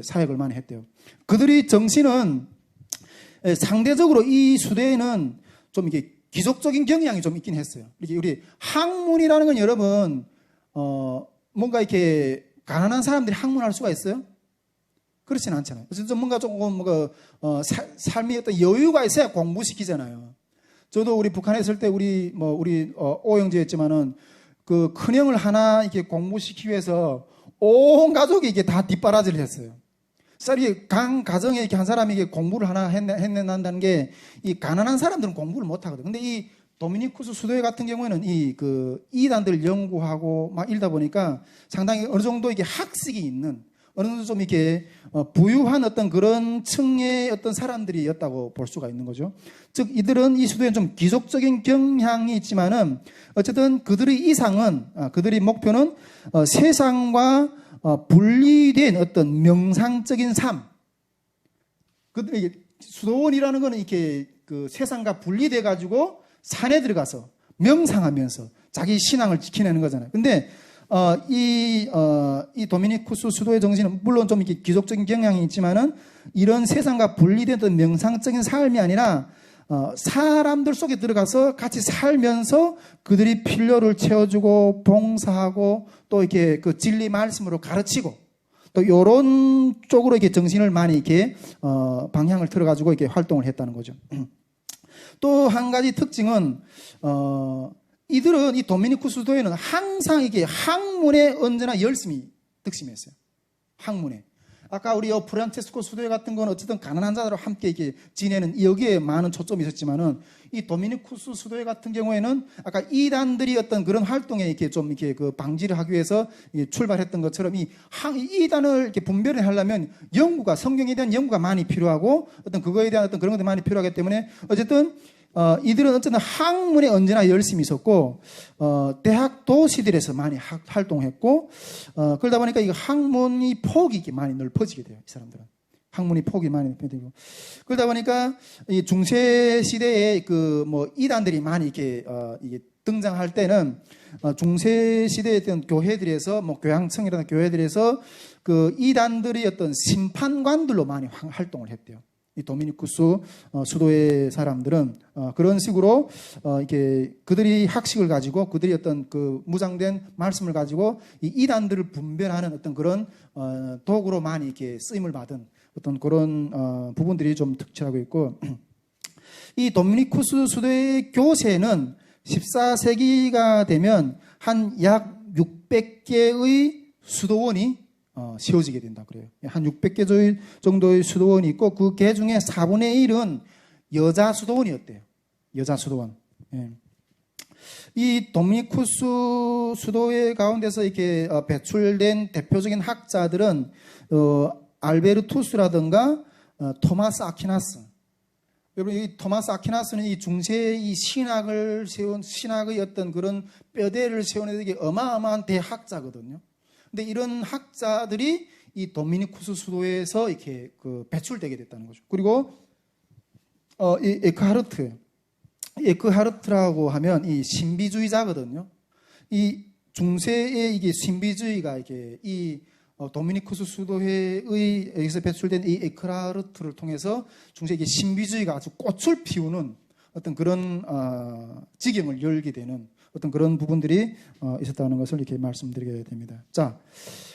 [SPEAKER 1] 사역을 많이 했대요. 그들이 정신은 상대적으로 이 수도에는 좀 이게 기속적인 경향이 좀 있긴 했어요. 이렇게 우리 학문이라는 건 여러분 뭔가 이렇게 가난한 사람들이 학문할 수가 있어요? 그렇지는 않잖아요. 그래서 뭔가 조금 삶이 어떤 여유가 있어야 공부시키잖아요. 저도 우리 북한에 있을 때 우리 오형제였지만은 그 큰형을 하나 이렇게 공부시키기 위해서 온 가족이 이게 다 뒷바라지를 했어요. 쌀이 강 가정에 이렇게 한 사람이 이게 공부를 하나 해낸다는 게, 이 가난한 사람들은 공부를 못 하거든. 근데 이 도미니쿠스 수도회 같은 경우에는 이단들 연구하고 막 이러다 보니까 상당히 어느 정도 이게 학식이 있는, 어느 정도 좀 이렇게 부유한 어떤 그런 층의 어떤 사람들이었다고 볼 수가 있는 거죠. 즉 이들은 이 수도에는 좀 기속적인 경향이 있지만은 어쨌든 그들의 이상은, 그들의 목표는 세상과 분리된 어떤 명상적인 삶. 그들이 수도원이라는 거는 이렇게 그 세상과 분리돼 가지고 산에 들어가서 명상하면서 자기 신앙을 지켜내는 거잖아요. 근데 이 도미니쿠스 수도의 정신은 물론 좀 이렇게 기독적인 경향이 있지만은 이런 세상과 분리된 명상적인 삶이 아니라 사람들 속에 들어가서 같이 살면서 그들이 필요를 채워주고 봉사하고 또 이렇게 그 진리 말씀으로 가르치고 또 이런 쪽으로 이렇게 정신을 많이 이렇게 방향을 틀어가지고 이렇게 활동을 했다는 거죠. 또 한 가지 특징은 이들은 이 도미니쿠스 수도회는 항상 이게 학문에 언제나 열심히 득심했어요. 학문에. 아까 우리 프란체스코 수도회 같은 건 어쨌든 가난한 자들과 함께 이렇게 지내는 여기에 많은 초점이 있었지만은 이 도미니쿠스 수도회 같은 경우에는 아까 이단들이 어떤 그런 활동에 이렇게 좀 이렇게 그 방지를 하기 위해서 출발했던 것처럼 이 이단을 이렇게 분별을 하려면 연구가, 성경에 대한 연구가 많이 필요하고 어떤 그거에 대한 어떤 그런 것들이 많이 필요하기 때문에 어쨌든 이들은 어쨌든 학문에 언제나 열심히 있었고, 대학 도시들에서 많이 활동했고, 그러다 보니까 이 학문이 폭이 많이 넓어지게 돼요, 이 사람들은. 학문이 폭이 많이 넓어지고. 그러다 보니까 이 중세 시대에 이단들이 많이 이게 등장할 때는, 중세 시대에 있던 교회들에서, 교양청이라는 교회들에서 그 이단들이 어떤 심판관들로 많이 활동을 했대요. 이 도미니쿠스 수도의 사람들은 그런 식으로 이렇게 그들이 학식을 가지고 그들이 어떤 그 무장된 말씀을 가지고 이 이단들을 분별하는 어떤 그런 도구로 많이 이렇게 쓰임을 받은 어떤 그런 부분들이 좀 특징하고 있고, 이 도미니쿠스 수도의 교세는 14세기가 되면 한 약 600개의 수도원이 세워지게 된다 그래요. 한 600개 정도의 수도원이 있고 그 개 중에 4분의 1은 여자 수도원이었대요. 여자 수도원. 예. 이 도미니쿠스 수도회 가운데서 이렇게 배출된 대표적인 학자들은 알베르투스라든가 토마스 아퀴나스. 여러분, 이 토마스 아퀴나스는 이 중세 이 신학을 세운 신학의 어떤 그런 뼈대를 세우는 되게 어마어마한 대학자거든요. 근데 이런 학자들이 이 도미니쿠스 수도에서 이렇게 배출되게 됐다는 거죠. 그리고 이 에크하르트라고 하면 이 신비주의자거든요. 이 중세의 이게 신비주의가 이게 이 도미니쿠스 수도회의 여기서 배출된 이 에크하르트를 통해서 중세 이게 신비주의가 아주 꽃을 피우는 어떤 그런 지경을 열게 되는 어떤 그런 부분들이 있었다는 것을 이렇게 말씀드리게 됩니다. 자,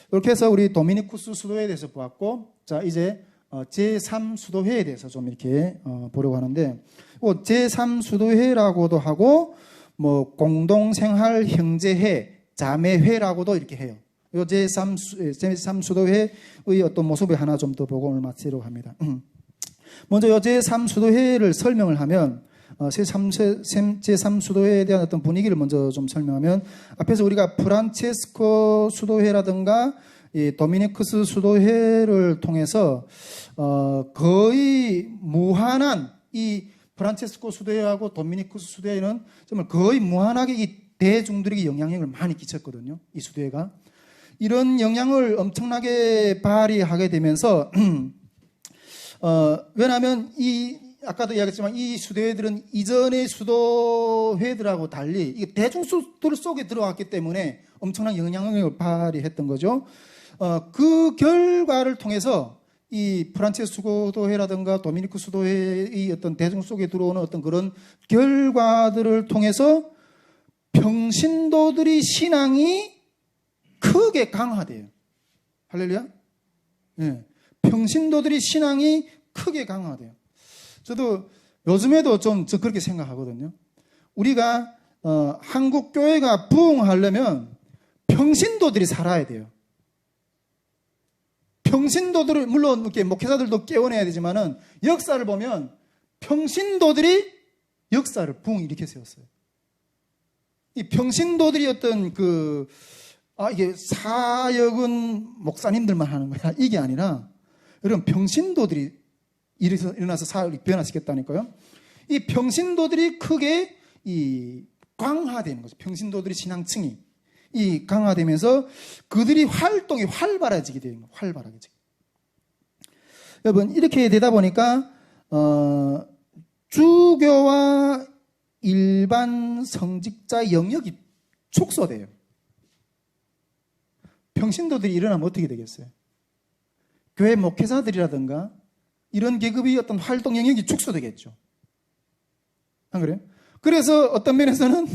[SPEAKER 1] 이렇게 해서 우리 도미니쿠스 수도회에 대해서 보았고, 자, 이제 제3수도회에 대해서 좀 이렇게 보려고 하는데, 제3수도회라고도 하고, 공동생활 형제회, 자매회라고도 이렇게 해요. 요 제3수도회의 어떤 모습을 하나 좀 더 보고 오늘 마치려고 합니다. 먼저 요 제3수도회를 설명을 하면 제3수도회에 대한 어떤 분위기를 먼저 좀 설명하면 앞에서 우리가 프란체스코 수도회라든가 이 도미니쿠스 수도회를 통해서 거의 무한한 이 프란체스코 수도회하고 도미니쿠스 수도회는 정말 거의 무한하게 이 대중들에게 영향력을 많이 끼쳤거든요. 이 수도회가 이런 영향을 엄청나게 발휘하게 되면서 왜냐하면 아까도 이야기했지만 이 수도회들은 이전의 수도회들하고 달리 이게 대중들 속에 들어왔기 때문에 엄청난 영향력을 발휘했던 거죠. 그 결과를 통해서 이 프란체스코 수도회라든가 도미니쿠 수도회의 어떤 대중 속에 들어오는 어떤 그런 결과들을 통해서 평신도들이 신앙이 크게 강화돼요. 할렐루야. 네. 평신도들이 신앙이 크게 강화돼요. 저도 요즘에도 좀 그렇게 생각하거든요. 우리가 한국 교회가 부흥하려면 평신도들이 살아야 돼요. 평신도들을 물론 이렇게 목회자들도 깨워내야 되지만은 역사를 보면 평신도들이 역사를 부흥일으켜 세웠어요. 이 평신도들이 어떤 이게 사역은 목사님들만 하는 거야. 이게 아니라 여러분 평신도들이 일어나서 사역을 변화시켰다니까요. 이 평신도들이 크게 강화되는 거죠. 평신도들이 신앙층이 강화되면서 그들이 활동이 활발해지게 되는 거예요. 활발해지게. 여러분 이렇게 되다 보니까 주교와 일반 성직자 영역이 축소돼요. 평신도들이 일어나면 어떻게 되겠어요? 교회 목회자들이라든가 이런 계급이 어떤 활동 영역이 축소되겠죠. 안 그래요? 그래서 어떤 면에서는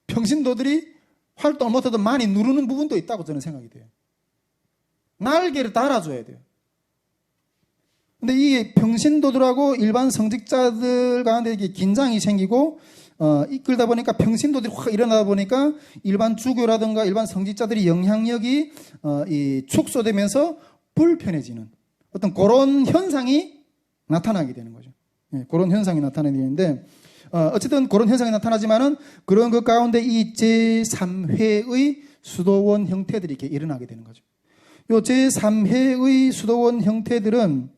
[SPEAKER 1] 평신도들이 활동을 못해도 많이 누르는 부분도 있다고 저는 생각이 돼요. 날개를 달아줘야 돼요. 근데 이 평신도들하고 일반 성직자들 가운데 이게 긴장이 생기고 이끌다 보니까 평신도들이 확 일어나다 보니까 일반 주교라든가 일반 성직자들이 영향력이 축소되면서 불편해지는 어떤 그런 현상이 나타나게 되는 거죠. 예, 그런 현상이 나타나게 되는데 어쨌든 그런 현상이 나타나지만은 그런 것 가운데 이 제3회의 수도원 형태들이 이렇게 일어나게 되는 거죠. 요 제3회의 수도원 형태들은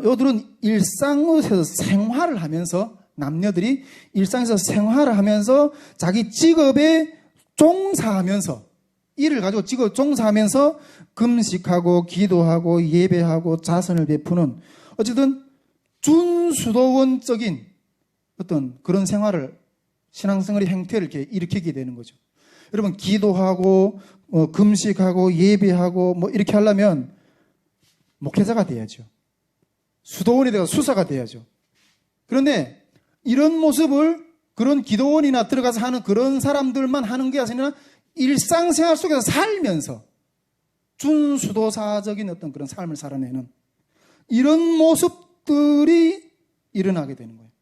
[SPEAKER 1] 요들은 일상에서 생활을 하면서 남녀들이 일상에서 생활을 하면서 자기 직업에 종사하면서 일을 가지고 직업 종사하면서 금식하고 기도하고 예배하고 자선을 베푸는 어쨌든 준수도원적인 어떤 그런 생활을 신앙생활의 행태를 이렇게 일으키게 되는 거죠. 여러분 기도하고 금식하고 예배하고 뭐 이렇게 하려면 목회자가 돼야죠. 수도원에 대해서 수사가 돼야죠. 그런데 이런 모습을 그런 기도원이나 들어가서 하는 그런 사람들만 하는 게 아니라 일상생활 속에서 살면서 준수도사적인 어떤 그런 삶을 살아내는 이런 모습들이 일어나게 되는 거예요.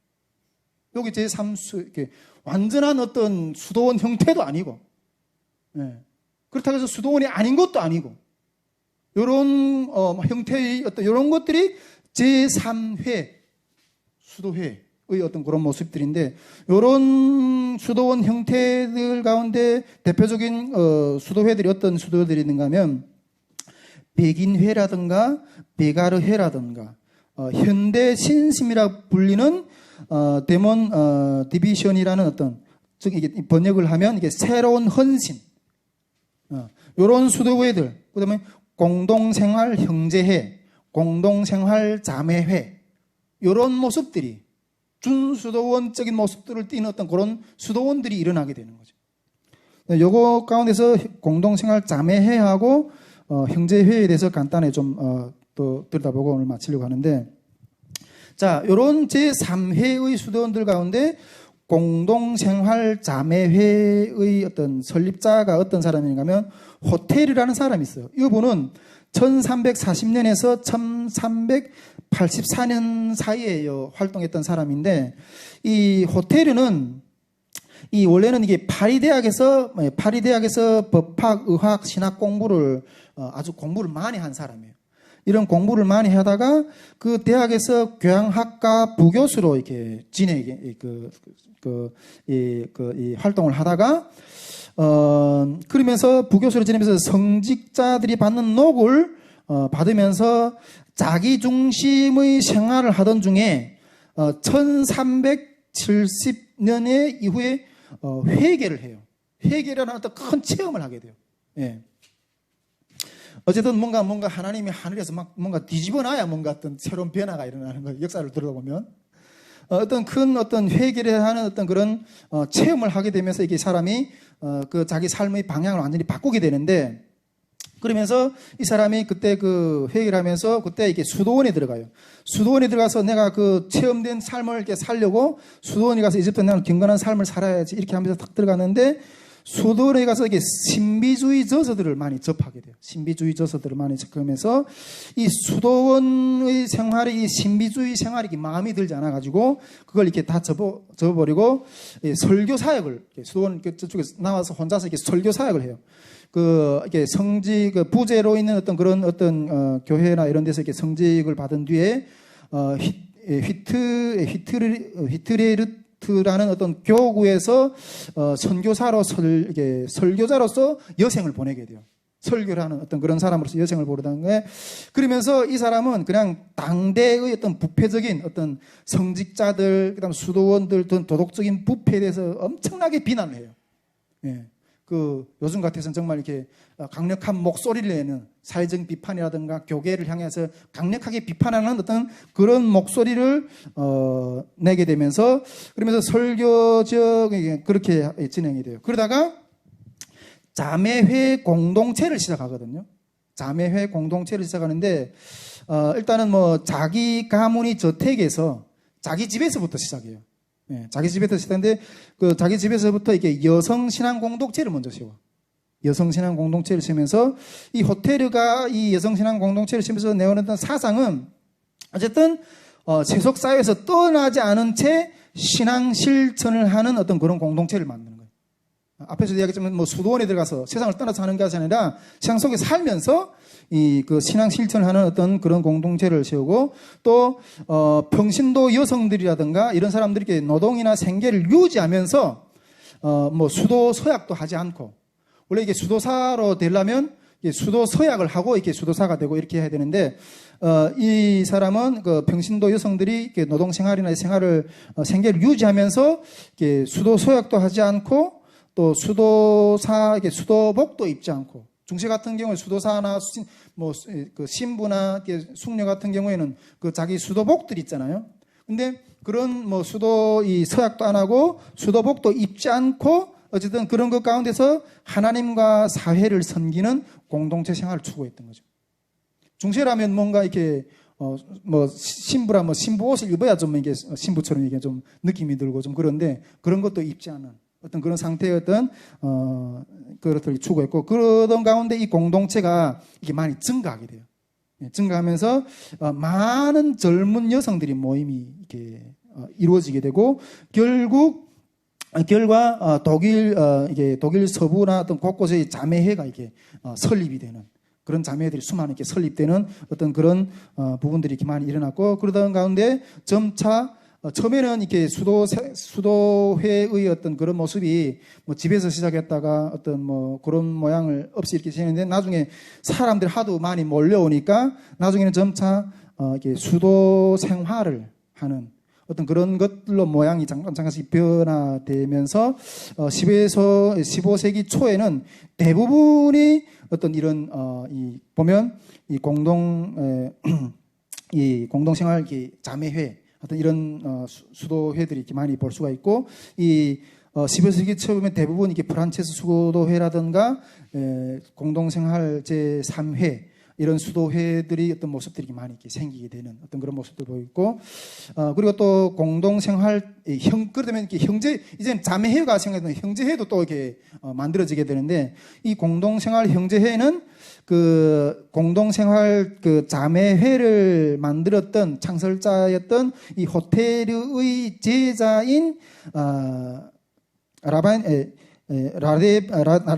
[SPEAKER 1] 여기 제3수, 이렇게 완전한 어떤 수도원 형태도 아니고, 그렇다고 해서 수도원이 아닌 것도 아니고, 이런 형태의 어떤 이런 것들이 제3회 수도회의 어떤 그런 모습들인데, 이런 수도원 형태들 가운데 대표적인 수도회들이 어떤 수도회들이 있는가 하면, 백인회라든가 베가르회라든가 현대 신심이라 불리는 데몬 디비션이라는 어떤 즉 이게 번역을 하면 이게 새로운 헌신 이런 수도회들 그다음에 공동생활 형제회, 공동생활 자매회 이런 모습들이 준수도원적인 모습들을 띠는 어떤 그런 수도원들이 일어나게 되는 거죠. 요거 가운데서 공동생활 자매회하고 형제회에 대해서 간단히 좀 또 들여다보고 오늘 마치려고 하는데, 자, 요런 제3회의 수도원들 가운데 공동생활 자매회의 어떤 설립자가 어떤 사람인가 하면 호텔이라는 사람이 있어요. 이분은 1340년에서 1384년 사이에 활동했던 사람인데, 이 호텔은 이 원래는 이게 파리대학에서 법학, 의학, 신학 공부를 아주 공부를 많이 한 사람이에요. 이런 공부를 많이 하다가 그 대학에서 교양학과 부교수로 이렇게 이 활동을 하다가 그러면서 부교수로 지내면서 성직자들이 받는 녹을 받으면서 자기 중심의 생활을 하던 중에 1370년에 이후에 회개를 해요. 회개라는 어떤 큰 체험을 하게 돼요. 예. 어쨌든 뭔가 하나님이 하늘에서 막 뭔가 뒤집어 놔야 뭔가 어떤 새로운 변화가 일어나는 거예요. 역사를 들어보면. 어떤 회개를 하는 어떤 그런 체험을 하게 되면서 이게 사람이 그 자기 삶의 방향을 완전히 바꾸게 되는데, 그러면서 이 사람이 그때 그 회개를 하면서 그때 이렇게 수도원에 들어가요. 수도원에 들어가서 내가 그 체험된 삶을 이렇게 살려고 수도원에 가서 이제부터 나는 경건한 삶을 살아야지 이렇게 하면서 탁 들어갔는데, 수도원에 가서 이게 신비주의 저서들을 많이 접하게 돼요. 신비주의 저서들을 많이 접하면서 이 수도원의 생활이 이 신비주의 생활이 마음이 들지 않아 가지고 그걸 이렇게 다 접어버리고 설교 사역을, 수도원 저쪽에서 나와서 혼자서 이렇게 설교 사역을 해요. 이렇게 부재로 있는 어떤 그런 교회나 이런 데서 이렇게 성직을 받은 뒤에 휘트레르트라는 어떤 교구에서 설교자로서 여생을 보내게 돼요. 설교를 하는 어떤 그런 사람으로서 여생을 보내다는 거예요. 그러면서 이 사람은 그냥 당대의 어떤 부패적인 어떤 성직자들, 그다음 수도원들 등 도덕적인 부패에 대해서 엄청나게 비난을 해요. 예. 요즘 같아서는 정말 이렇게 강력한 목소리를 내는 사회적 비판이라든가 교계를 향해서 강력하게 비판하는 어떤 그런 목소리를 내게 되면서, 그러면서 설교적인 그렇게 진행이 돼요. 그러다가 자매회 공동체를 시작하거든요. 자매회 공동체를 시작하는데 일단은 자기 가문이 저택에서 자기 집에서부터 시작해요. 예, 자기 집에서 시작했는데 자기 집에서부터 이게 여성신앙 공동체를 먼저 세워. 여성신앙 공동체를 세우면서 이 호텔르가 이 여성신앙 공동체를 세우면서 내어냈던 사상은 어쨌든 세속 사회에서 떠나지 않은 채 신앙 실천을 하는 어떤 그런 공동체를 만드는 거예요. 앞에서 이야기했지만 수도원에 들어가서 세상을 떠나서 하는 것이 아니라 세상 속에 살면서 신앙 실천을 하는 어떤 그런 공동체를 세우고, 또 평신도 여성들이라든가 이런 사람들에게 노동이나 생계를 유지하면서 수도 서약도 하지 않고, 원래 이게 수도사로 되려면 수도 서약을 하고 이렇게 수도사가 되고 이렇게 해야 되는데, 이 사람은 평신도 여성들이 이렇게 노동 생활이나 생계를 유지하면서 이렇게 수도 서약도 하지 않고, 또 수도복도 입지 않고, 중세 같은 경우에 수도사나 신부나 숙녀 같은 경우에는 자기 수도복들이 있잖아요. 근데 그런 서약도 안 하고 수도복도 입지 않고 어쨌든 그런 것 가운데서 하나님과 사회를 섬기는 공동체 생활을 추구했던 거죠. 중세라면 뭔가 이렇게 신부라 신부 옷을 입어야 좀 이게 신부처럼 이게 좀 느낌이 들고 좀 그런데, 그런 것도 입지 않은 어떤 그런 상태의 어떤 그것들을 추구했고, 그러던 가운데 이 공동체가 이게 많이 증가하게 돼요. 증가하면서 많은 젊은 여성들이 모임이 이렇게 이루어지게 되고, 결과 독일 서부나 어떤 곳곳에 자매회가 이렇게 설립이 되는, 그런 자매회들이 수많은 이렇게 설립되는 어떤 그런 부분들이 이렇게 많이 일어났고, 그러던 가운데 점차 처음에는 이렇게 수도회의 어떤 그런 모습이 집에서 시작했다가 어떤 그런 모양을 없이 이렇게 지냈는데, 나중에 사람들이 하도 많이 몰려오니까 나중에는 점차 이렇게 수도 생활을 하는 어떤 그런 것들로 모양이 잠깐씩 변화되면서 15세기 초에는 대부분이 어떤 이런 보면 이 공동생활 자매회 어떤 이런 수도회들이 이렇게 많이 볼 수가 있고, 이 15세기 초에 대부분 이렇게 프란체스 수도회라든가 공동생활 제3회 이런 수도회들이 어떤 모습들이 많이 이렇게 생기게 되는 어떤 그런 모습들 보이고, 그리고 또 공동생활 그러면 이렇게 이제 자매회가 생각하면 형제회도 또 이렇게 만들어지게 되는데, 이 공동생활 형제회는 공동생활 자매회를 만들었던 창설자였던 이 호텔의 제자인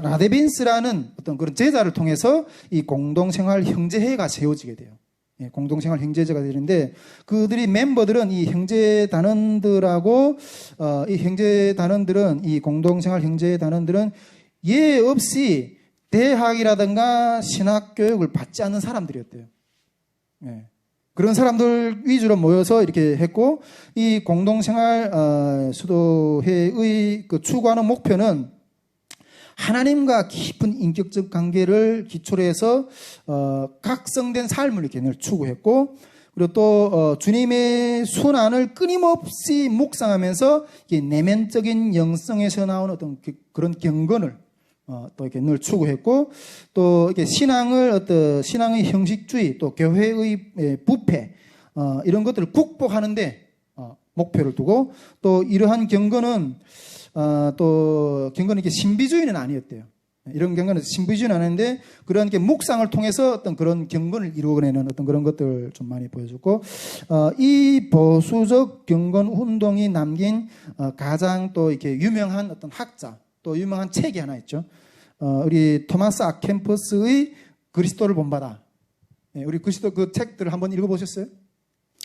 [SPEAKER 1] 라데빈스라는 어떤 그런 제자를 통해서 이 공동생활 형제회가 세워지게 돼요. 예, 공동생활 형제제가 되는데 그들이 멤버들은 이 형제 단원들하고 이 형제 단원들은 이 공동생활 형제 단원들은 예 없이 대학이라든가 신학 교육을 받지 않는 사람들이었대요. 예. 그런 사람들 위주로 모여서 이렇게 했고 이 공동생활 수도회의 그 추구하는 목표는 하나님과 깊은 인격적 관계를 기초로 해서 각성된 삶을 이렇게 늘 추구했고 그리고 또 주님의 순환을 끊임없이 묵상하면서 내면적인 영성에서 나오는 어떤 그런 경건을 또 이렇게 늘 추구했고 또 이렇게 신앙의 형식주의 또 교회의 부패 이런 것들을 극복하는데 목표를 두고 또 이러한 경건은 또 경건은 이게 신비주의는 아니었대요. 이런 경건은 신비주의는 아닌데 그런 게 묵상을 통해서 어떤 그런 경건을 이루어내는 어떤 그런 것들을 좀 많이 보여줬고 이 보수적 경건 운동이 남긴 가장 또 이렇게 유명한 어떤 학자 또 유명한 책이 하나 있죠. 우리 토마스 아켐퍼스의 그리스도를 본받아. 우리 그리스도 그 책들을 한번 읽어보셨어요?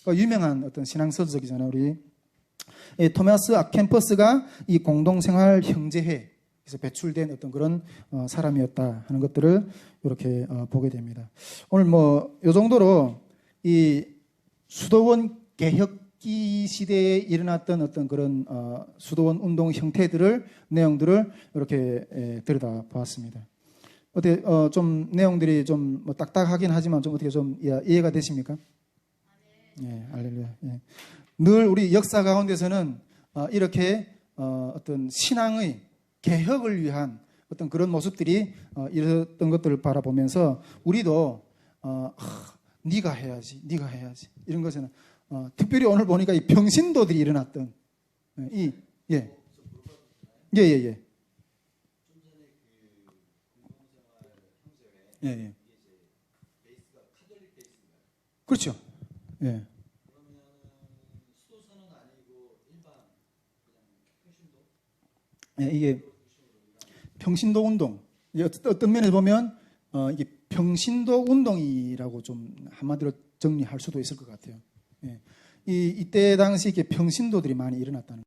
[SPEAKER 1] 유명한 어떤 신앙서적이잖아요. 우리 토마스 아켐퍼스가 이 공동생활 형제회에서 배출된 어떤 그런 사람이었다 하는 것들을 이렇게 보게 됩니다. 오늘 뭐 이 정도로 이 수도원 개혁기 시대에 일어났던 어떤 그런 수도원 운동 형태들을 내용들을 이렇게 들여다보았습니다. 어떻게 좀 내용들이 좀 뭐 딱딱하긴 하지만 좀 어떻게 좀 이해가 되십니까? 예, 할렐루야. 예. 늘 우리 역사 가운데서는 이렇게 어떤 신앙의 개혁을 위한 어떤 그런 모습들이 이랬던 것들을 바라보면서 우리도 네가 해야지 이런 것에는 특별히 오늘 보니까 이 병신도들이 일어났던 예. 그렇죠. 예. 예, 이게 평신도 운동. 어떤 면에서 보면 이게 평신도 운동이라고 좀 한마디로 정리할 수도 있을 것 같아요. 예. 이때 당시 이렇게 평신도들이 많이 일어났다는.